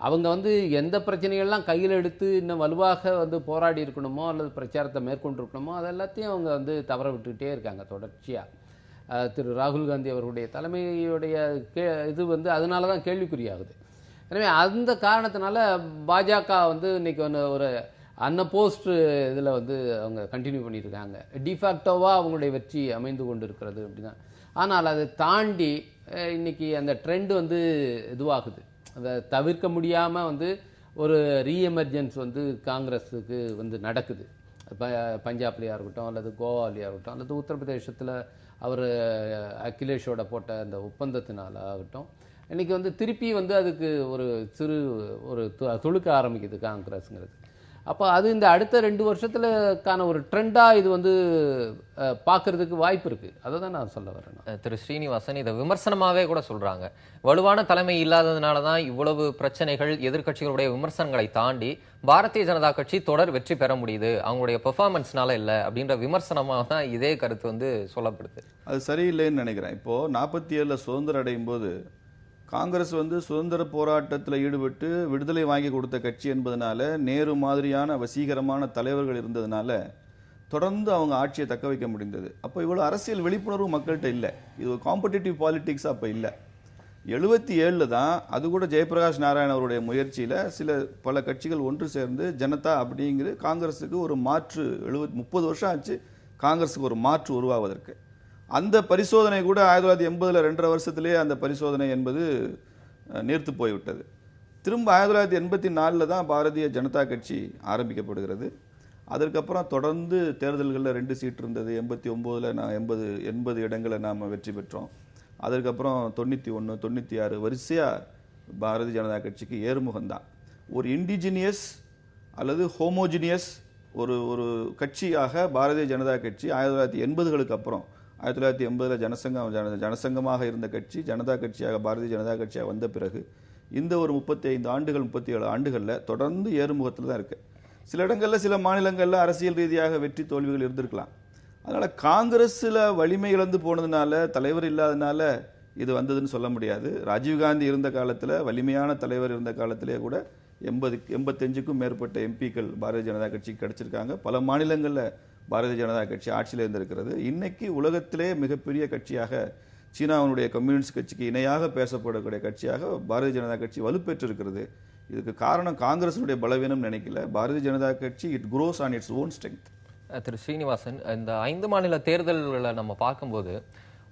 அவங்க வந்து எந்த பிரச்சனைகள்லாம் கையில் எடுத்து இன்னும் வலுவாக வந்து போராடி இருக்கணுமோ அல்லது பிரச்சாரத்தை மேற்கொண்டிருக்கணுமோ அது எல்லாத்தையும் அவங்க வந்து தவற விட்டுக்கிட்டே இருக்காங்க தொடர்ச்சியாக. திரு ராகுல் காந்தி அவர்களுடைய தலைமையுடைய இது வந்து அதனால தான் கேள்விக்குறியாகுது. எனவே அந்த காரணத்தினால பாஜக வந்து இன்னைக்கு ஒரு அன்அப்போஸ்ட் இதில் வந்து அவங்க கண்டினியூ பண்ணியிருக்காங்க. டிஃபேக்டோவாக அவங்களுடைய வெற்றி அமைந்து கொண்டு இருக்கிறது அப்படின்னா. ஆனால் அதை தாண்டி இன்னைக்கு அந்த ட்ரெண்ட் வந்து இதுவாகுது. அதை தவிர்க்க முடியாமல் வந்து ஒரு ரீஎமர்ஜென்ஸ் வந்து காங்கிரஸுக்கு வந்து நடக்குது. பஞ்சாப்லேயா இருக்கட்டும், அல்லது கோவாலேயா இருக்கட்டும், அல்லது உத்தரப்பிரதேசத்தில் அவர் அகிலேஷோட போட்ட அந்த ஒப்பந்தத்தினால ஆகட்டும், இன்றைக்கி வந்து திருப்பி வந்து அதுக்கு ஒரு துளுக்க ஆரம்பிக்குது காங்கிரஸுங்கிறது. அப்போ அது இந்த அடுத்த 2 வருஷத்துலக்கான ஒரு ட்ரெண்டாக இது வந்து பார்க்கறதுக்கு வாய்ப்பு இருக்குது. அதை தான் நான் சொல்ல வரேன். திரு ஸ்ரீனிவாசன் இதை விமர்சனமாகவே கூட சொல்கிறாங்க. வலுவான தலைமை இல்லாததுனால தான் இவ்வளவு பிரச்சனைகள், எதிர்க்கட்சிகளுடைய விமர்சனங்களை தாண்டி பாரதிய ஜனதா கட்சி தொடர் வெற்றி பெற முடியுது, அவங்களுடைய பெர்ஃபார்மன்ஸ்னால இல்லை அப்படின்ற விமர்சனமாக தான் இதே கருத்து வந்து சொல்லப்படுது. அது சரியில்லைன்னு நினைக்கிறேன். இப்போது 47 சுதந்திரம் அடையும் போது காங்கிரஸ் வந்து சுதந்திர போராட்டத்தில் ஈடுபட்டு விடுதலை வாங்கி கொடுத்த கட்சி என்பதனால, நேரு மாதிரியான வசீகரமான தலைவர்கள் இருந்ததுனால தொடர்ந்து அவங்க ஆட்சியை தக்க வைக்க முடிந்தது. அப்போ இவ்வளோ அரசியல் விழிப்புணர்வு மக்கள்கிட்ட இல்லை. இது ஒரு காம்படிட்டிவ் பாலிடிக்ஸ் அப்போ இல்லை. 77 தான், அது கூட ஜெயபிரகாஷ் நாராயண் அவருடைய முயற்சியில் பல கட்சிகள் ஒன்று சேர்ந்து ஜனதா அப்படிங்கிற காங்கிரஸுக்கு ஒரு மாற்று 30 வருஷம் ஆச்சு காங்கிரஸுக்கு ஒரு மாற்று உருவாவதற்கு. அந்த பரிசோதனை கூட 1980 2.5 வருஷத்திலேயே அந்த பரிசோதனை என்பது நீர்த்து போய்விட்டது. திரும்ப 1984 தான் பாரதிய ஜனதா கட்சி ஆரம்பிக்கப்படுகிறது. அதற்கப்புறம் தொடர்ந்து தேர்தல்களில் 2 சீட் இருந்தது. 89 நான் 80 இடங்களை நாம் வெற்றி பெற்றோம். அதற்கப்புறம் 91, 96 வரிசையாக பாரதிய ஜனதா கட்சிக்கு ஏறுமுகம்தான். ஒரு இண்டிஜினியஸ் அல்லது ஹோமோஜினியஸ் ஒரு கட்சியாக பாரதிய ஜனதா கட்சி 1980களுக்கு அப்புறம் 1980 ஜனசங்கமாக இருந்த கட்சி ஜனதா கட்சியாக பாரதிய ஜனதா கட்சியாக வந்த பிறகு இந்த ஒரு 35 ஆண்டுகள் 37 ஆண்டுகளில் தொடர்ந்து ஏறுமுகத்தில் தான் இருக்கு. சில இடங்களில் சில மாநிலங்களில் அரசியல் ரீதியாக வெற்றி தோல்விகள் இருந்திருக்கலாம். அதனால் காங்கிரஸில் வலிமை இழந்து போனதுனால, தலைவர் இல்லாதனால இது வந்ததுன்னு சொல்ல முடியாது. ராஜீவ்காந்தி இருந்த காலத்தில், வலிமையான தலைவர் இருந்த காலத்திலே கூட 85க்கும் மேற்பட்ட எம்பிக்கள் பாரதிய ஜனதா கட்சிக்கு கிடைச்சிருக்காங்க. பல மாநிலங்களில் பாரதிய ஜனதா கட்சி ஆட்சியில் இருந்திருக்கிறது. இன்னைக்கு உலகத்திலே மிகப்பெரிய கட்சியாக, சீனாவுடைய கம்யூனிஸ்ட் கட்சிக்கு இணையாக பேசப்படக்கூடிய கட்சியாக பாரதிய ஜனதா கட்சி வலுப்பெற்றிருக்கிறது. இதுக்கு காரணம் காங்கிரஸுடைய பலவீனம் நினைக்கல. பாரதிய ஜனதா கட்சி it grows on its own strength. Thiru Srinivasan, இந்த 5 மாநில தேர்தல்களை நம்ம பார்க்கும்போது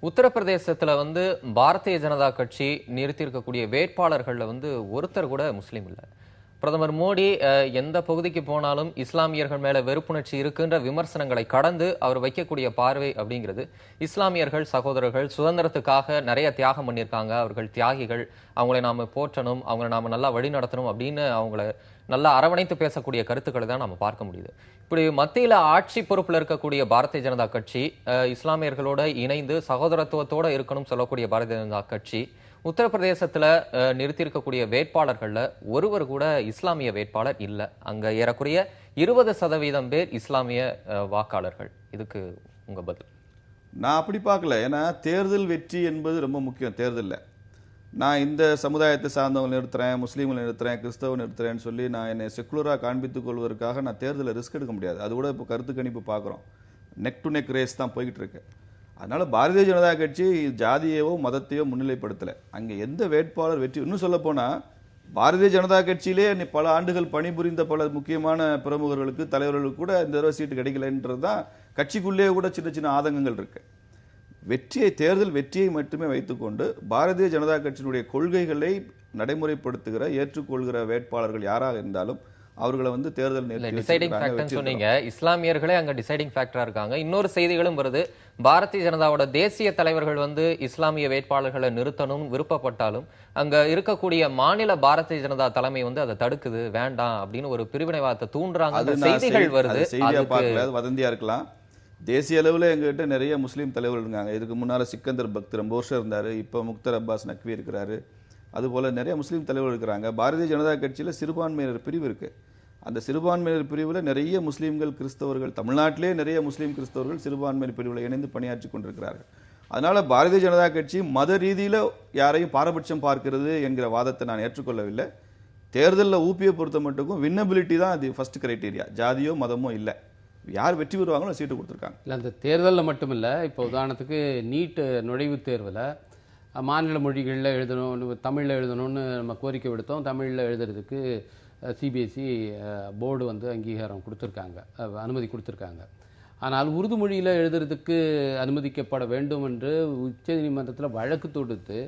உத்தரப்பிரதேசத்துல வந்து பாரதிய ஜனதா கட்சி நிறுத்தியிருக்கக்கூடிய வேட்பாளர்கள்ல வந்து ஒருத்தர் கூட முஸ்லீம் இல்லை. பிரதமர் மோடி எந்த பகுதிக்கு போனாலும் இஸ்லாமியர்கள் மேல வெறுப்புணர்ச்சி இருக்குன்ற விமர்சனங்களை கடந்து அவர் வைக்கக்கூடிய பார்வை அப்படிங்கிறது, இஸ்லாமியர்கள் சகோதரர்கள் சுதந்திரத்துக்காக நிறைய தியாகம் பண்ணியிருக்காங்க, அவர்கள் தியாகிகள், அவங்களை நாம போற்றணும், அவங்களை நாம நல்லா வழி நடத்தணும் அப்படின்னு அவங்கள நல்லா அரவணைத்து பேசக்கூடிய கருத்துக்களை தான் நம்ம பார்க்க முடியுது. இப்படி மத்தியில ஆட்சி பொறுப்புல இருக்கக்கூடிய பாரதிய ஜனதா கட்சி, இஸ்லாமியர்களோட இணைந்து சகோதரத்துவத்தோட இருக்கணும் சொல்லக்கூடிய பாரதிய ஜனதா கட்சி, உத்தரப்பிரதேசத்துல நிறுத்தியிருக்கக்கூடிய வேட்பாளர்கள்ல ஒருவர் கூட இஸ்லாமிய வேட்பாளர் இல்ல. அங்க ஏறக்குறைய 20% பேர் இஸ்லாமிய வாக்காளர்கள். இதுக்கு உங்க பதில்? நான் அப்படி பார்க்கல. ஏன்னா தேர்தல் வெற்றி என்பது ரொம்ப முக்கியம். தேர்தலில் நான் இந்த சமுதாயத்தை சார்ந்தவங்க நிறுத்துறேன், முஸ்லீம்களை நிறுத்துறேன், கிறிஸ்தவ நிறுத்துறேன்னு சொல்லி நான் என்னை செக்குலராக காண்பித்துக் கொள்வதற்காக நான் தேர்தலில் ரிஸ்க் எடுக்க முடியாது. அது கூட இப்போ கருத்து கணிப்பு பார்க்குறோம், நெக் டு நெக் ரேஸ் தான் போய்கிட்டு இருக்கு. அதனால பாரதிய ஜனதா கட்சி ஜாதியவோ மதத்தையோ முன்னிலைப்படுத்தலை. அங்கே எந்த வேட்பாளர் வெற்றி, இன்னும் சொல்ல போனால் பாரதிய ஜனதா கட்சியிலே பல ஆண்டுகள் பணிபுரிந்த பல முக்கியமான பிரமுகர்களுக்கு, தலைவர்களுக்கு கூட இந்த தடவை சீட்டு கிடைக்கலன்றது தான் கட்சிக்குள்ளேயே கூட சின்ன சின்ன ஆதங்கங்கள் இருக்கு. தேர்தல் வெற்றியை மட்டுமே வைத்துக்கொண்டு பாரதிய ஜனதா கட்சியினுடைய கொள்கைகளை நடைமுறைப்படுத்துகிற, ஏற்றுக்கொள்கிற வேட்பாளர்கள் யாராக இருந்தாலும் அவர்களை வந்து தேர்தல் டிசைடிங் ஃபேக்டர் சொன்னீங்க. இஸ்லாமியர்களே அங்க டிசைடிங் ஃபேக்டரா இருக்காங்க. இன்னொரு செய்திகளும் வருது, பாரதிய ஜனதாவோட தேசிய தலைவர்கள் வந்து இஸ்லாமிய வேட்பாளர்களை நிறுத்தணும் விருப்பப்பட்டாலும் அங்க இருக்கக்கூடிய மாநில பாரதிய ஜனதா தலைமை வந்து அதை தடுக்குது, வேண்டாம் அப்படின்னு ஒரு பிரிவினைவாதத்தை தூண்டுறாங்க செய்திகள் வருது. வதந்தியா இருக்கலாம். தேசிய அளவில் எங்ககிட்ட நிறைய முஸ்லீம் தலைவர்கள் இருக்காங்க. இதுக்கு முன்னால சிக்கந்தர் பக்த் ரொம்ப வருஷம் இருந்தாரு, இப்போ முக்தர் அப்பாஸ் நக்வி இருக்கிறாரு, அதுபோல நிறைய முஸ்லீம் தலைவர்கள் இருக்கிறாங்க. பாரதிய ஜனதா கட்சியில் சிறுபான்மையினர் பிரிவு இருக்கு. அந்த சிறுபான்மையினர் பிரிவில் நிறைய முஸ்லீம்கள், கிறிஸ்தவர்கள், தமிழ்நாட்டிலே நிறைய முஸ்லீம் கிறிஸ்தவர்கள் சிறுபான்மையினர் பிரிவில் இணைந்து பணியாற்றி கொண்டிருக்கிறார்கள். அதனால பாரதிய ஜனதா கட்சி மத ரீதியில் யாரையும் பாரபட்சம் பார்க்கிறது என்கிற வாதத்தை நான் ஏற்றுக்கொள்ளவில்லை. தேர்தலில் ஊபியை பொறுத்த மட்டுக்கும் வின்னபிலிட்டி தான் அது ஃபர்ஸ்ட் கிரைட்டீரியா, ஜாதியோ மதமோ இல்லை. யார் வெற்றி பெறுவாங்களோ சீட்டு கொடுத்துருக்காங்க. இல்லை, அந்த தேர்தலில் மட்டும் இல்லை. இப்போ உதாரணத்துக்கு நீட் நுழைவுத் தேர்வில் மாநில மொழிகளில் எழுதணும், தமிழில் எழுதணும்னு நம்ம கோரிக்கை விடுத்தோம். தமிழில் எழுதுறதுக்கு சிபிஎஸ்சி போர்டு வந்து அங்கீகாரம் கொடுத்துருக்காங்க, அனுமதி கொடுத்துருக்காங்க. ஆனால் உருது மொழியில் எழுதுறதுக்கு அனுமதிக்கப்பட வேண்டும் என்று உச்சநீதிமன்றத்தில் வழக்கு தொடுத்து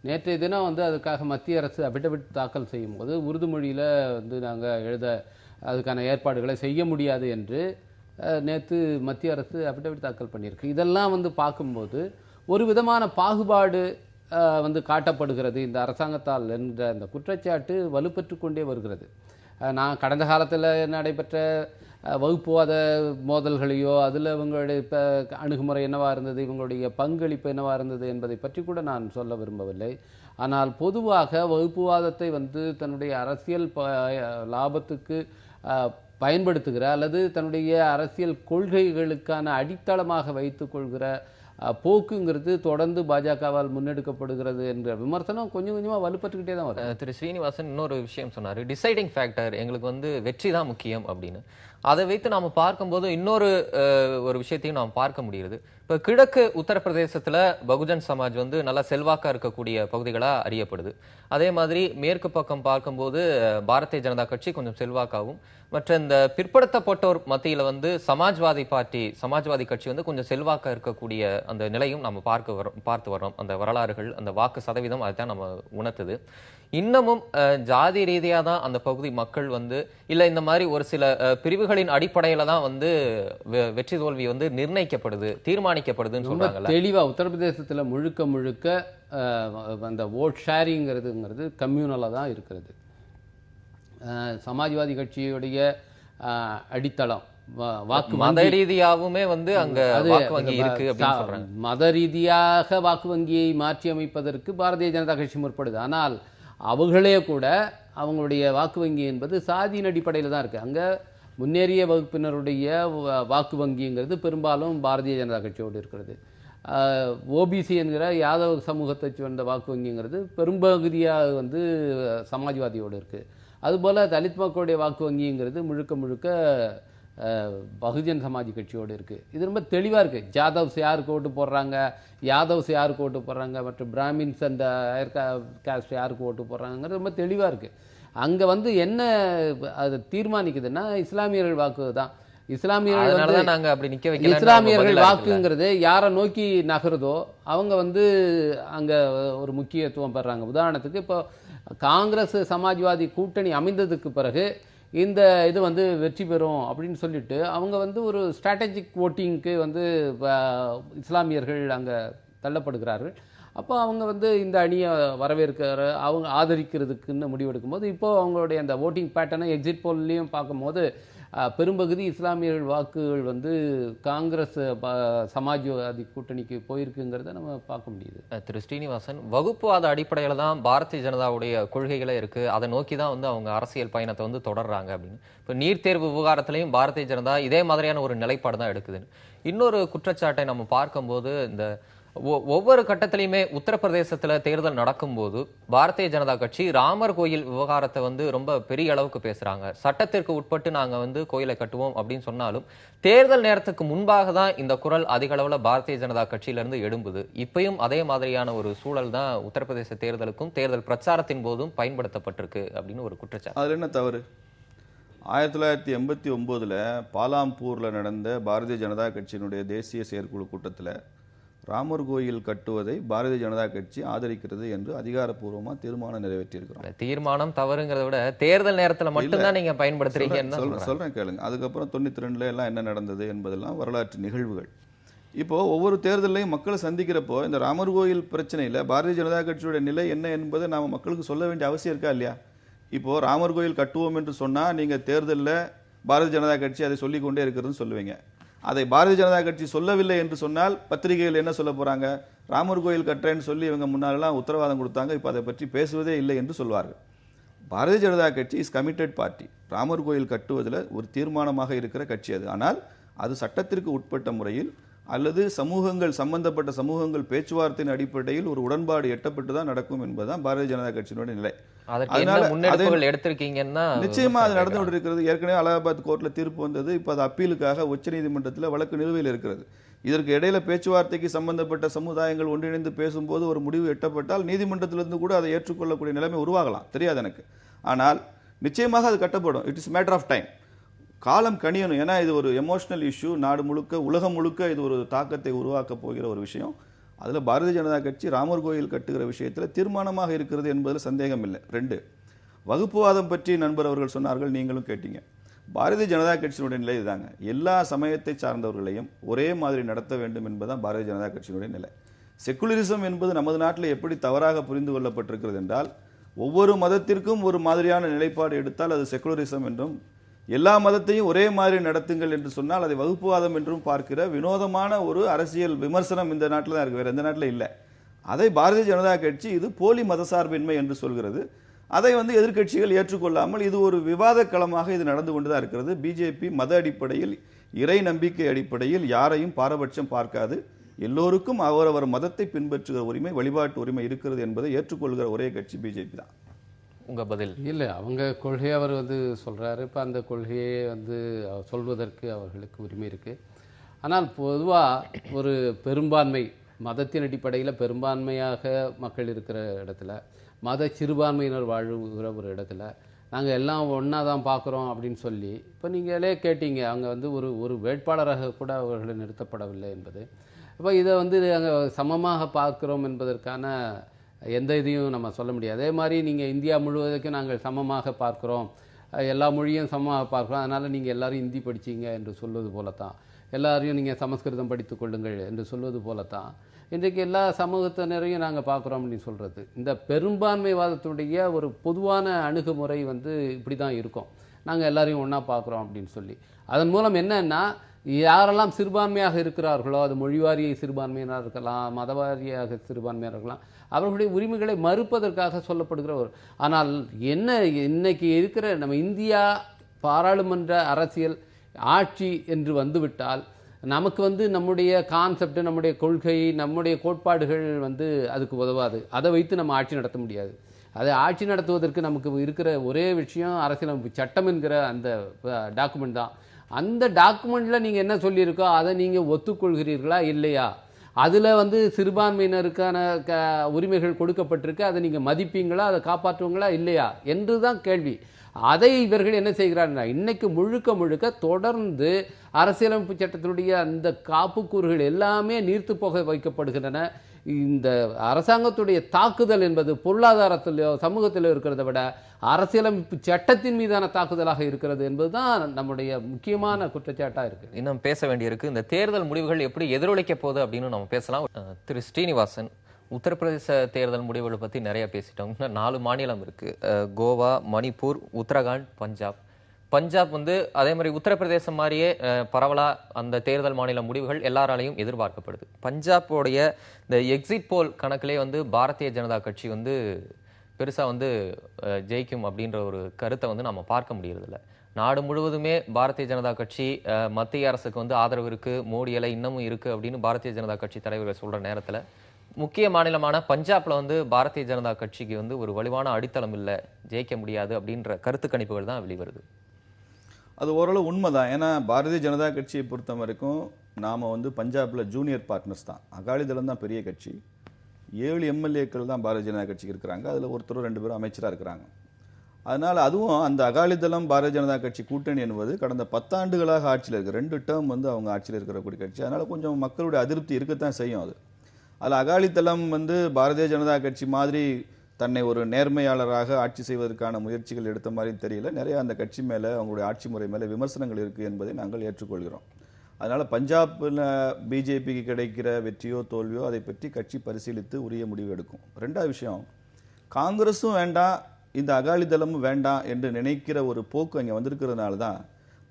நேற்றைய தினம் வந்து அதுக்காக மத்திய அரசு அபிடவிட் தாக்கல் செய்யும் போது உருது மொழியில் வந்து நாங்கள் எழுத அதுக்கான ஏற்பாடுகளை செய்ய முடியாது என்று நேற்று மத்திய அரசு அபிடவிட் தாக்கல் பண்ணியிருக்கு. இதெல்லாம் வந்து பார்க்கும்போது ஒரு விதமான பாகுபாடு வந்து காட்டப்படுகிறது இந்த அரசாங்கத்தால் என்ற அந்த குற்றச்சாட்டு வலுப்பெற்று கொண்டே வருகிறது. நான் கடந்த காலத்தில் நடைபெற்ற வகுப்புவாத மோதல்களையோ அதில் இவங்களுடைய அணுகுமுறை என்னவாக இருந்தது, இவங்களுடைய பங்களிப்பு என்னவாக இருந்தது என்பதை பற்றி கூட நான் சொல்ல விரும்பவில்லை. ஆனால் பொதுவாக வகுப்புவாதத்தை வந்து தன்னுடைய அரசியல் லாபத்துக்கு பயன்படுத்துகிற அல்லது தன்னுடைய அரசியல் கொள்கைகளுக்கான அடித்தளமாக வைத்துக் கொள்கிற போக்குங்கிறது தொடர்ந்து பாஜகவால் முன்னெடுக்கப்படுகிறது என்ற விமர்சனம் கொஞ்சம் கொஞ்சமாக வலுப்பட்டுக்கிட்டே தான் வரும். திரு ஸ்ரீனிவாசன் இன்னொரு விஷயம் சொன்னார், டிசைடிங் ஃபேக்டர் எங்களுக்கு வந்து வெற்றி தான் முக்கியம் அப்படின்னு. அதை வைத்து நாம் பார்க்கும்போது இன்னொரு ஒரு விஷயத்தையும் நாம் பார்க்க முடியுது. இப்போ கிழக்கு உத்தரப்பிரதேசத்தில் பகுஜன் சமாஜ் வந்து நல்லா செல்வாக்கா இருக்கக்கூடிய பகுதிகளாக அறியப்படுது. அதே மாதிரி மேற்கு பக்கம் பார்க்கும்போது பாரதிய ஜனதா கட்சி கொஞ்சம் செல்வாக்காகவும், மற்ற இந்த பிற்படுத்தப்பட்டோர் மத்தியில் வந்து சமாஜ்வாதி கட்சி வந்து கொஞ்சம் செல்வாக்கா இருக்கக்கூடிய அந்த நிலையும் நம்ம பார்த்து வரோம். அந்த வரலாறுகள், அந்த வாக்கு சதவீதம் அதுதான் நம்ம உணர்த்துது. இன்னமும் ஜாதி ரீதியாக தான் அந்த பகுதி மக்கள் வந்து இல்லை இந்த மாதிரி ஒரு சில பிரிவுகளின் அடிப்படையில தான் வந்து வெற்றி தோல்வி வந்து நிர்ணயிக்கப்படுது, தீர்மானிக்கப்படுதுன்னு சொல்றாங்கல்ல. தெளிவா உத்தரப்பிரதேசத்தில் முழுக்க அந்த ஓட் ஷேரிங்கிறதுங்கிறது கம்யூனலாக தான் இருக்கிறது. சமாஜ்வாதி கட்சியுடைய அடித்தளம் வாக்கு மத ரீதியாகவுமே வந்து அங்க வாக்கு வங்கி இருக்கு அப்படின்னு சொல்றாங்க. மத ரீதியாக வாக்கு வங்கியை மாற்றி அமைப்பதற்கு பாரதிய ஜனதா கட்சி முற்படுது. ஆனால் அவர்களே கூட அவங்களுடைய வாக்கு வங்கி என்பது சாதியின் அடிப்படையில் தான் இருக்கு. அங்க முன்னேறிய வகுப்பினருடைய வாக்கு வங்கிங்கிறது பெரும்பாலும் பாரதிய ஜனதா கட்சியோடு இருக்கிறது. ஓபிசி என்கிற யாதவ சமூகத்தை சேர்ந்த வாக்கு வங்கிங்கிறது பெரும்பகுதியாக வந்து சமாஜ்வாதியோடு இருக்கு. அதுபோல் தலித் மக்களுடைய வாக்கு வங்கிங்கிறது முழுக்க பகுஜன் சமாஜ் கட்சியோடு இருக்குது. இது ரொம்ப தெளிவாக இருக்குது. ஜாதவ்ஸ் யாருக்கு ஓட்டு போடுறாங்க, யாதவ்ஸ் யாருக்கு ஓட்டு போடுறாங்க, மற்றும் பிராமின்ஸ் அண்ட் ஹையர் காஸ்ட் யாருக்கு ஓட்டு போடுறாங்கிறது ரொம்ப தெளிவாக இருக்குது. அங்கே வந்து என்ன அது தீர்மானிக்குதுன்னா இஸ்லாமியர்கள் வாக்கு தான். இஸ்லாமியர்கள் வாக்குங்கிறது யாரை நோக்கி நகருதோ அவங்க வந்து அங்கே ஒரு முக்கியத்துவம் பெறாங்க. உதாரணத்துக்கு இப்போ காங்கிரஸ் சமாஜ்வாதி கூட்டணி அமைந்ததுக்கு பிறகு இந்த இது வந்து வெற்றி பெறும் அப்படின்னு சொல்லிட்டு அவங்க வந்து ஒரு ஸ்ட்ராட்டஜிக் ஓட்டிங்க்கு வந்து இஸ்லாமியர்கள் அங்கே தள்ளப்படுகிறார்கள். அப்போ அவங்க வந்து இந்த அணியை வரவேற்கிற அவங்க ஆதரிக்கிறதுக்குன்னு முடிவெடுக்கும் போது இப்போ அவங்களுடைய அந்த ஓட்டிங் பேட்டர்னை எக்ஸிட் போல்லையும் பார்க்கும்போது பெரும்பகுதி இஸ்லாமியர்கள் வாக்குகள் வந்து காங்கிரஸ் சமாஜ்வாதி கூட்டணிக்கு போயிருக்குங்கிறத நம்ம பார்க்க முடியுது. திரு ஸ்ரீனிவாசன், வகுப்புவாத அடிப்படையில் தான் பாரதிய ஜனதாவுடைய கொள்கைகளே இருக்கு, அதை நோக்கி தான் வந்து அவங்க அரசியல் பயணத்தை வந்து தொடர்றாங்க அப்படின்னு. இப்போ நீட் தேர்வு விவகாரத்திலையும் பாரதிய ஜனதா இதே மாதிரியான ஒரு நிலைப்பாடு தான் எடுக்குதுன்னு இன்னொரு குற்றச்சாட்டை நம்ம பார்க்கும்போது, இந்த ஒவ்வொரு கட்டத்திலையுமே உத்தரப்பிரதேசத்துல தேர்தல் நடக்கும்போது பாரதிய ஜனதா கட்சி ராமர் கோயில் விவகாரத்தை வந்து ரொம்ப பெரிய அளவுக்கு பேசுறாங்க. சட்டத்திற்கு உட்பட்டு நாங்க வந்து கோயிலை கட்டுவோம் அப்படின்னு சொன்னாலும் தேர்தல் நேரத்துக்கு முன்பாக தான் இந்த குரல் அதிக அளவுல பாரதிய ஜனதா கட்சியில இருந்து எழும்புது. இப்பயும் அதே மாதிரியான ஒரு சூழல் தான் உத்தரப்பிரதேச தேர்தலுக்கும் தேர்தல் பிரச்சாரத்தின் போதும் பயன்படுத்தப்பட்டிருக்கு அப்படின்னு ஒரு குற்றச்சாட்டு. அதுல என்ன தவறு? 1989 பாலாம்பூர்ல நடந்த பாரதிய ஜனதா கட்சியினுடைய தேசிய செயற்குழு கூட்டத்தில் ராமர் கோயில் கட்டுவதை பாரதிய ஜனதா கட்சி ஆதரிக்கிறது என்று அதிகாரப்பூர்வமா தீர்மானம் நிறைவேற்றியிருக்கிறோம். தீர்மானம் தவறுங்கிறத விட தேர்தல் நேரத்தில் மட்டும்தான் நீங்க பயன்படுத்துறீங்க சொல்றேன் கேளுங்க. அதுக்கப்புறம் 92 எல்லாம் என்ன நடந்தது என்பதெல்லாம் வரலாற்று நிகழ்வுகள். இப்போ ஒவ்வொரு தேர்தலையும் மக்களை சந்திக்கிறப்போ இந்த ராமர் கோயில் பிரச்சனையில பாரதிய ஜனதா கட்சியுடைய நிலை என்ன என்பதை நாம மக்களுக்கு சொல்ல வேண்டிய அவசியம் இருக்கா இல்லையா? இப்போ ராமர் கோயில் கட்டுவோம் என்று சொன்னா நீங்க தேர்தலில் பாரதிய ஜனதா கட்சி அதை சொல்லிக் கொண்டே இருக்கிறதுன்னு சொல்லுவீங்க. அதை பாரதிய ஜனதா கட்சி சொல்லவில்லை என்று சொன்னால் பத்திரிகைகள் என்ன சொல்ல போறாங்க? ராமர் கோயில் கட்டுறேன்னு சொல்லி இவங்க முன்னாலெல்லாம் உத்தரவாதம் கொடுத்தாங்க, இப்போ அதை பற்றி பேசுவதே இல்லை என்று சொல்வார்கள். பாரதிய ஜனதா கட்சி இஸ் கமிட்டட் பார்ட்டி. ராமர் கோயில் கட்டுவதில் ஒரு தீர்மானமாக இருக்கிற கட்சி அது. ஆனால் அது சட்டத்திற்கு உட்பட்ட முறையில் அல்லது சம்பந்தப்பட்ட சமூகங்கள் பேச்சுவார்த்தையின் அடிப்படையில் ஒரு உடன்பாடு எட்டப்பட்டு தான் நடக்கும் என்பதுதான் பாரதிய ஜனதா கட்சியினுடைய நிலை. நிச்சயமா அது நடந்து கொண்டிருக்கிறது. ஏற்கனவே அலகாபாத் கோர்ட்ல தீர்ப்பு வந்தது. இப்ப அது அப்பீலுக்காக உச்சநீதிமன்றத்தில் வழக்கு நிலுவையில் இருக்கிறது. இதற்கு இடையில பேச்சுவார்த்தைக்கு சம்பந்தப்பட்ட சமுதாயங்கள் ஒன்றிணைந்து பேசும்போது ஒரு முடிவு எட்டப்பட்டால் நீதிமன்றத்திலிருந்து கூட அதை ஏற்றுக்கொள்ளக்கூடிய நிலைமை உருவாகலாம், தெரியாது எனக்கு. ஆனால் நிச்சயமாக அது கட்டப்படும். It is matter of time. காலம் கணியணும். ஏன்னா இது ஒரு எமோஷனல் இஷ்யூ. நாடு முழுக்க, உலகம் முழுக்க இது ஒரு தாக்கத்தை உருவாக்க போகிற ஒரு விஷயம். அதுல பாரதிய ஜனதா கட்சி ராமர் கோயில் கட்டுகிற விஷயத்துல தீர்மானமாக இருக்கிறது என்பதில் சந்தேகம் இல்லை. 2, வகுப்புவாதம் பற்றி நண்பர் அவர்கள் சொன்னார்கள், நீங்களும் கேட்டீங்க. பாரதிய ஜனதா கட்சியினுடைய நிலை இதுதாங்க. எல்லா சமயத்தை சார்ந்தவர்களையும் ஒரே மாதிரி நடத்த வேண்டும் என்பதுதான் பாரதிய ஜனதா கட்சியினுடைய நிலை. செக்குலரிசம் என்பது நமது நாட்டில் எப்படி தவறாக புரிந்து கொள்ளப்பட்டிருக்கிறது என்றால், ஒவ்வொரு மதத்திற்கும் ஒரு மாதிரியான நிலைப்பாடு எடுத்தால் அது செக்குலரிசம் என்றும், எல்லா மதத்தையும் ஒரே மாதிரி நடத்துங்கள் என்று சொன்னால் அதை வகுப்புவாதம் என்றும் பார்க்கிற வினோதமான ஒரு அரசியல் விமர்சனம் இந்த நாட்டில் தான் இருக்கு, வேற எந்த நாட்டில் இல்லை. அதை பாரதிய ஜனதா கட்சி இது போலி மதசார்பின்மை என்று சொல்கிறது. அதை எதிர்க்கட்சிகள் ஏற்றுக்கொள்ளாமல் இது ஒரு விவாத களமாக இது நடந்து கொண்டுதான் இருக்கிறது. பிஜேபி மத அடிப்படையில், இறை நம்பிக்கை அடிப்படையில் யாரையும் பாரபட்சம் பார்க்காது. எல்லோருக்கும் அவரவர் மதத்தை பின்பற்றுகிற உரிமை, வழிபாட்டு உரிமை இருக்கிறது என்பதை ஏற்றுக்கொள்கிற ஒரே கட்சி பிஜேபி தான். உங்க பதில்? இல்லை, அவங்க கொள்கையை அவர் சொல்றாரு. இப்போ அந்த கொள்கையை சொல்வதற்கு அவர்களுக்கு உரிமை இருக்கு. ஆனால் பொதுவாக ஒரு பெரும்பான்மை மதத்தின் அடிப்படையில் பெரும்பான்மையாக மக்கள் இருக்கிற இடத்துல, மத சிறுபான்மையினர் வாழ்கிற ஒரு இடத்துல நாங்கள் எல்லாம் ஒன்றா தான் பார்க்குறோம் அப்படின்னு சொல்லி, இப்போ நீங்களே கேட்டீங்க, அவங்க ஒரு வேட்பாளராக கூட அவர்கள் நிறுத்தப்படவில்லை என்பது. இப்போ இதை நாங்கள் சமமாக பார்க்குறோம் என்பதற்கான எந்த இதையும் நம்ம சொல்ல முடியாது. அதே மாதிரி நீங்கள் இந்தியா முழுவதுக்கும் நாங்கள் சமமாக பார்க்குறோம், எல்லா மொழியும் சமமாக பார்க்குறோம், அதனால் நீங்கள் எல்லோரும் ஹிந்தி படிச்சிங்க என்று சொல்வது போலத்தான், எல்லாரையும் நீங்கள் சமஸ்கிருதம் படித்து கொள்ளுங்கள் என்று சொல்வது போலத்தான் இன்றைக்கு எல்லா சமூகத்தினரையும் நாங்கள் பார்க்குறோம் அப்படின்னு சொல்கிறது. இந்த பெரும்பான்மைவாதத்துடைய ஒரு பொதுவான அணுகுமுறை இப்படி தான் இருக்கும். நாங்கள் எல்லாரையும் ஒன்றா பார்க்குறோம் அப்படின்னு சொல்லி, அதன் மூலம் என்னன்னா, யாரெல்லாம் சிறுபான்மையாக இருக்கிறார்களோ, அது மொழிவாரிய சிறுபான்மையினர் இருக்கலாம், மதவாரியாக சிறுபான்மையாக இருக்கலாம், அவர்களுடைய உரிமைகளை மறுப்பதற்காக சொல்லப்படுகிற ஒரு. ஆனால் என்ன, இன்னைக்கு இருக்கிற நம்ம இந்தியா பாராளுமன்ற அரசியல் ஆட்சி என்று வந்துவிட்டால் நமக்கு நம்முடைய கான்செப்ட், நம்முடைய கொள்கை, நம்முடைய கோட்பாடுகள் அதுக்கு உதவாது. அதை வைத்து நம்ம ஆட்சி நடத்த முடியாது. அதை ஆட்சி நடத்துவதற்கு நமக்கு இருக்கிற ஒரே விஷயம் அரசியலமைப்பு சட்டம் என்கிற அந்த டாக்குமெண்ட் தான். அந்த டாக்குமெண்ட்டில் நீங்கள் என்ன சொல்லியிருக்கோ அதை நீங்கள் ஒத்துக்கொள்கிறீர்களா இல்லையா, அதில் சிறுபான்மையினருக்கான உரிமைகள் கொடுக்கப்பட்டிருக்கு, அதை நீங்கள் மதிப்பீங்களா, அதை காப்பாற்றுவீங்களா இல்லையா என்று தான் கேள்வி. அதை இவர்கள் என்ன செய்கிறார்கள், இன்னைக்கு முழுக்க முழுக்க தொடர்ந்து அரசியலமைப்பு சட்டத்தினுடைய அந்த காப்புக்கூறுகள் எல்லாமே நீர்த்து போக வைக்கப்படுகின்றன. இந்த அரசாங்கத்துடைய தாக்குதல் என்பது பொருளாதாரத்திலோ சமூகத்திலோ இருக்கிறத விட அரசியலமைப்பு சட்டத்தின் மீதான தாக்குதலாக இருக்கிறது என்பதுதான் நம்முடைய முக்கியமான குற்றச்சாட்டாக இருக்கு. இன்னும் பேச வேண்டியிருக்கு. இந்த தேர்தல் முடிவுகள் எப்படி எதிரொலிக்க போகுது அப்படின்னு நம்ம பேசலாம். திரு ஸ்ரீனிவாசன், உத்தரப்பிரதேச தேர்தல் முடிவுகளை பத்தி நிறைய பேசிட்டோம். 4 மாநிலம் இருக்கு, கோவா, மணிப்பூர், உத்தரகாண்ட், பஞ்சாப். பஞ்சாப் அதே மாதிரி உத்தரப்பிரதேசம் மாதிரியே பரவலா அந்த தேர்தல் மாநில முடிவுகள் எல்லாராலையும் எதிர்பார்க்கப்படுது. பஞ்சாபோடைய இந்த எக்ஸிட் போல் கணக்கிலே பாரதிய ஜனதா கட்சி பெருசா ஜெயிக்கும் அப்படின்ற ஒரு கருத்தை நம்ம பார்க்க முடியறதில்ல. நாடு முழுவதுமே பாரதிய ஜனதா கட்சி மத்திய அரசுக்கு ஆதரவு இருக்கு, மோடி அலை இன்னமும் இருக்கு அப்படின்னு பாரதிய ஜனதா கட்சி தலைவர்கள் சொல்ற நேரத்துல முக்கிய மாநிலமான பஞ்சாப்ல பாரதிய ஜனதா கட்சிக்கு ஒரு வலுவான அடித்தளம் இல்லை, ஜெயிக்க முடியாது அப்படின்ற கருத்து கணிப்புகள் தான் வெளிவருது. அது ஓரளவு உண்மைதான். ஏன்னா பாரதிய ஜனதா கட்சியை பொறுத்த வரைக்கும் நாம பஞ்சாப்ல ஜூனியர் பார்ட்னர்ஸ் தான். அகாலிதளம் தான் பெரிய கட்சி. 7 எம்எல்ஏக்கள் தான் பாரதிய ஜனதா கட்சிக்கு இருக்கிறாங்க. அதுல ஒருத்தர் 2 பேரும் அமைச்சராக இருக்கிறாங்க. அதனால அதுவும் அந்த அகாலிதளம் பாரதிய ஜனதா கட்சி கூட்டணி என்பது கடந்த 10 ஆண்டுகளாக ஆட்சியில் இருக்கு. 2 டேர்ம் அவங்க ஆட்சியில் இருக்கிறக்கூடிய கட்சி. அதனால கொஞ்சம் மக்களுடைய அதிருப்தி இருக்கத்தான் செய்யும். அதில் அகாலிதளம் பாரதிய ஜனதா கட்சி மாதிரி தன்னை ஒரு நேர்மையாளராக ஆட்சி செய்வதற்கான முயற்சிகள் எடுத்த மாதிரி தெரியல. நிறைய அந்த கட்சி மேல, அவங்களுடைய ஆட்சி முறை மேல விமர்சனங்கள் இருக்கு என்பதை நாங்கள் ஏற்றுக்கொள்கிறோம். அதனால பஞ்சாப்ல பிஜேபிக்கு கிடைக்கிற வெற்றியோ தோல்வியோ அதை பற்றி கட்சி பரிசீலித்து உரிய முடிவு எடுக்கும். 2வது விஷயம், காங்கிரஸும் வேண்டாம், இந்த அகாலிதளமும் வேண்டாம் என்று நினைக்கிற ஒரு போக்கு அங்கே வந்திருக்கிறதுனால தான்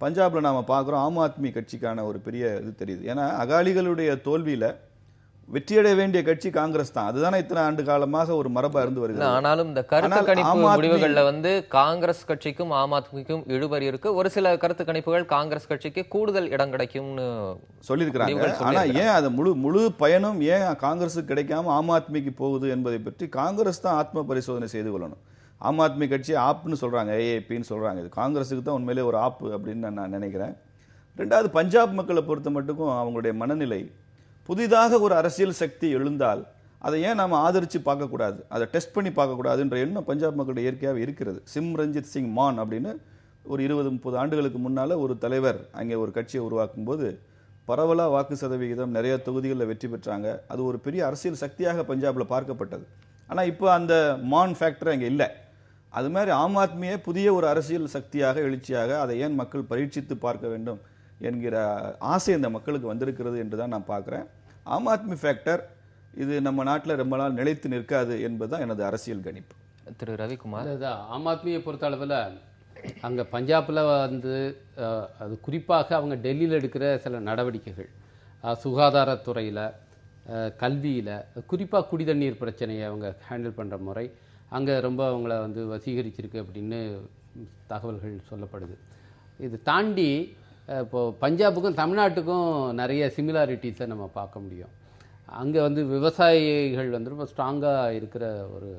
பஞ்சாப்ல நாம பார்க்குறோம் ஆம் ஆத்மி கட்சிக்கான ஒரு பெரிய இது தெரியுது. ஏன்னா அகாலிகளுடைய தோல்வியில வெற்றியடைய வேண்டிய கட்சி காங்கிரஸ் தான். அதுதானே இத்தனை ஆண்டு காலமாக ஒரு மரபா இருந்து வருகிறது. ஆனாலும் இந்த கருத்து கணிப்பு முடிவுகள்ல வந்து காங்கிரஸ் கட்சிக்கும் ஆம் ஆத்மிக்கும் இழுபறி இருக்கு. ஒரு சில கருத்து கணிப்புகள் காங்கிரஸ் கட்சிக்கு கூடுதல் இடம் கிடைக்கும்னு சொல்லியிருக்கிறாங்க. ஆனா ஏன் அது முழு பயனும் ஏன் காங்கிரஸுக்கு கிடைக்காம ஆம் ஆத்மிக்கு போகுது என்பதை பற்றி காங்கிரஸ் தான் ஆத்ம பரிசோதனை செய்து கொள்ளணும். ஆம் ஆத்மி கட்சி ஆப்னு சொல்றாங்க, ஏஏபின்னு சொல்றாங்க. இது காங்கிரஸுக்கு தான் உண்மையிலே ஒரு ஆப்பு அப்படின்னு நான் நினைக்கிறேன். ரெண்டாவது, பஞ்சாப் மக்களை பொறுத்த மட்டுக்கும் அவங்களுடைய மனநிலை, புதிதாக ஒரு அரசியல் சக்தி எழுந்தால் அதை ஏன் நாம் ஆதரித்து பார்க்கக்கூடாது, அதை டெஸ்ட் பண்ணி பார்க்கக்கூடாதுன்ற எண்ணம் பஞ்சாப் மக்களுடைய இயற்கையாக இருக்கிறது. சிம்ரஞ்சித் சிங் மான் அப்படின்னு ஒரு 20-30 ஆண்டுகளுக்கு முன்னால் ஒரு தலைவர் அங்கே ஒரு கட்சியை உருவாக்கும் போது பரவலாக வாக்கு சதவிகிதம் நிறைய தொகுதிகளில் வெற்றி பெற்றாங்க. அது ஒரு பெரிய அரசியல் சக்தியாக பஞ்சாபில் பார்க்கப்பட்டது. ஆனால் இப்போ அந்த மான் ஃபேக்டர் அங்கே இல்லை. அது மாதிரி ஆம் ஆத்மியே புதிய ஒரு அரசியல் சக்தியாக எழுச்சியாக அதை ஏன் மக்கள் பரீட்சித்து பார்க்க வேண்டும் என்கிற ஆசை இந்த மக்களுக்கு வந்திருக்கிறது என்று தான் நான் பார்க்குறேன். ஆம் ஆத்மி ஃபேக்டர் இது நம்ம நாட்டில் ரொம்ப நாள் நிலைத்து நிற்காது என்பதுதான் எனது அரசியல் கணிப்பு. திரு ரவிக்குமார், ஆம் ஆத்மியை பொறுத்த அளவில் அங்கே பஞ்சாபில் வந்து அது குறிப்பாக அவங்க டெல்லியில் எடுக்கிற சில நடவடிக்கைகள், சுகாதாரத்துறையில், கல்வியில், குறிப்பாக குடிதண்ணீர் பிரச்சனையை அவங்க ஹேண்டில் பண்ணுற முறை அங்கே ரொம்ப அவங்கள வந்து வசீகரிச்சிருக்கு அப்படின்னு தகவல்கள் சொல்லப்படுது. இது தாண்டி இப்போது பஞ்சாபுக்கும் தமிழ்நாட்டுக்கும் நிறைய சிமிலாரிட்டிஸை நம்ம பார்க்க முடியும். அங்கே வந்து விவசாயிகள் வந்து ரொம்ப ஸ்ட்ராங்காக இருக்கிற ஒரு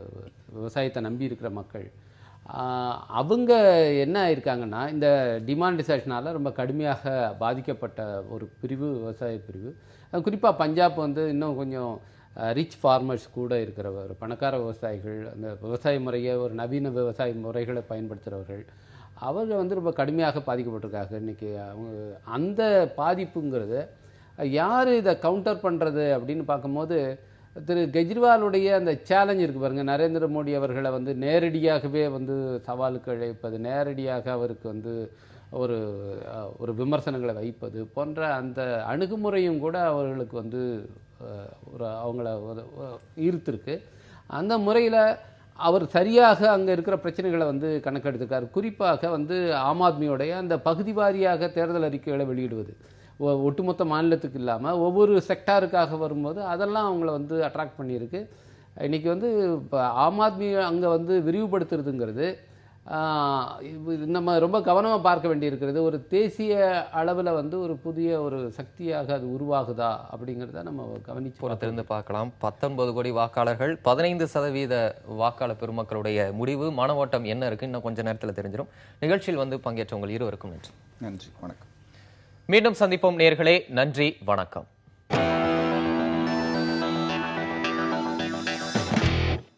விவசாயத்தை நம்பி இருக்கிற மக்கள். அவங்க என்ன இருக்காங்கன்னா, இந்த டிமானிசேஷனால் ரொம்ப கடுமையாக பாதிக்கப்பட்ட ஒரு பிரிவு விவசாய பிரிவு. குறிப்பாக பஞ்சாப் வந்து இன்னும் கொஞ்சம் ரிச் ஃபார்மர்ஸ் கூட இருக்கிற ஒரு பணக்கார விவசாயிகள், அந்த விவசாய முறையை ஒரு நவீன விவசாய முறைகளை பயன்படுத்துகிறவர்கள், அவங்க வந்து ரொம்ப கடுமையாக பாதிக்கப்பட்டிருக்காங்க. இன்றைக்கி அவங்க அந்த பாதிப்புங்கிறது யார் இதை கவுண்டர் பண்ணுறது அப்படின்னு பார்க்கும்போது, திரு கெஜ்ரிவாலுடைய அந்த சேலஞ்ச் இருக்குது பாருங்கள். நரேந்திர மோடி அவர்களை வந்து நேரடியாகவே வந்து சவாலுக்கு அழைப்பது, நேரடியாக அவருக்கு வந்து ஒரு விமர்சனங்களை வைப்பது போன்ற அந்த அணுகுமுறையும் கூட அவர்களுக்கு வந்து அவங்கள ஈர்த்திருக்கு. அந்த முறையில் அவர் சரியாக அங்கே இருக்கிற பிரச்சனைகளை வந்து கணக்கெடுத்துக்கார். குறிப்பாக வந்து ஆம் ஆத்மியோடைய அந்த பகுதி வாரியாக தேர்தல் அறிக்கைகளை வெளியிடுவது, ஒட்டுமொத்த மாநிலத்துக்கு இல்லாமல் ஒவ்வொரு செக்டாருக்காக வரும்போது அதெல்லாம் அவங்கள வந்து அட்ராக்ட் பண்ணியிருக்கு. இன்றைக்கி வந்து இப்போ ஆம் ஆத்மி அங்கே வந்து விரிவுபடுத்துறதுங்கிறது நம்ம ரொம்ப கவனமாக பார்க்க வேண்டியிருக்கிறது. ஒரு தேசிய அளவில் வந்து ஒரு புதிய ஒரு சக்தியாக அது உருவாகுதா அப்படிங்கிறத நம்ம கவனித்து பொறுத்திருந்து பார்க்கலாம். 19 கோடி வாக்காளர்கள், 15% வாக்காளர் பெருமக்களுடைய முடிவு, மன ஓட்டம் என்ன இருக்கு இன்னும் கொஞ்ச நேரத்தில் தெரிஞ்சிடும். நிகழ்ச்சியில் வந்து பங்கேற்ற உங்கள் இருவருக்கும் நன்றி. நன்றி, வணக்கம். மீண்டும் சந்திப்போம் நேயர்களே. நன்றி, வணக்கம்.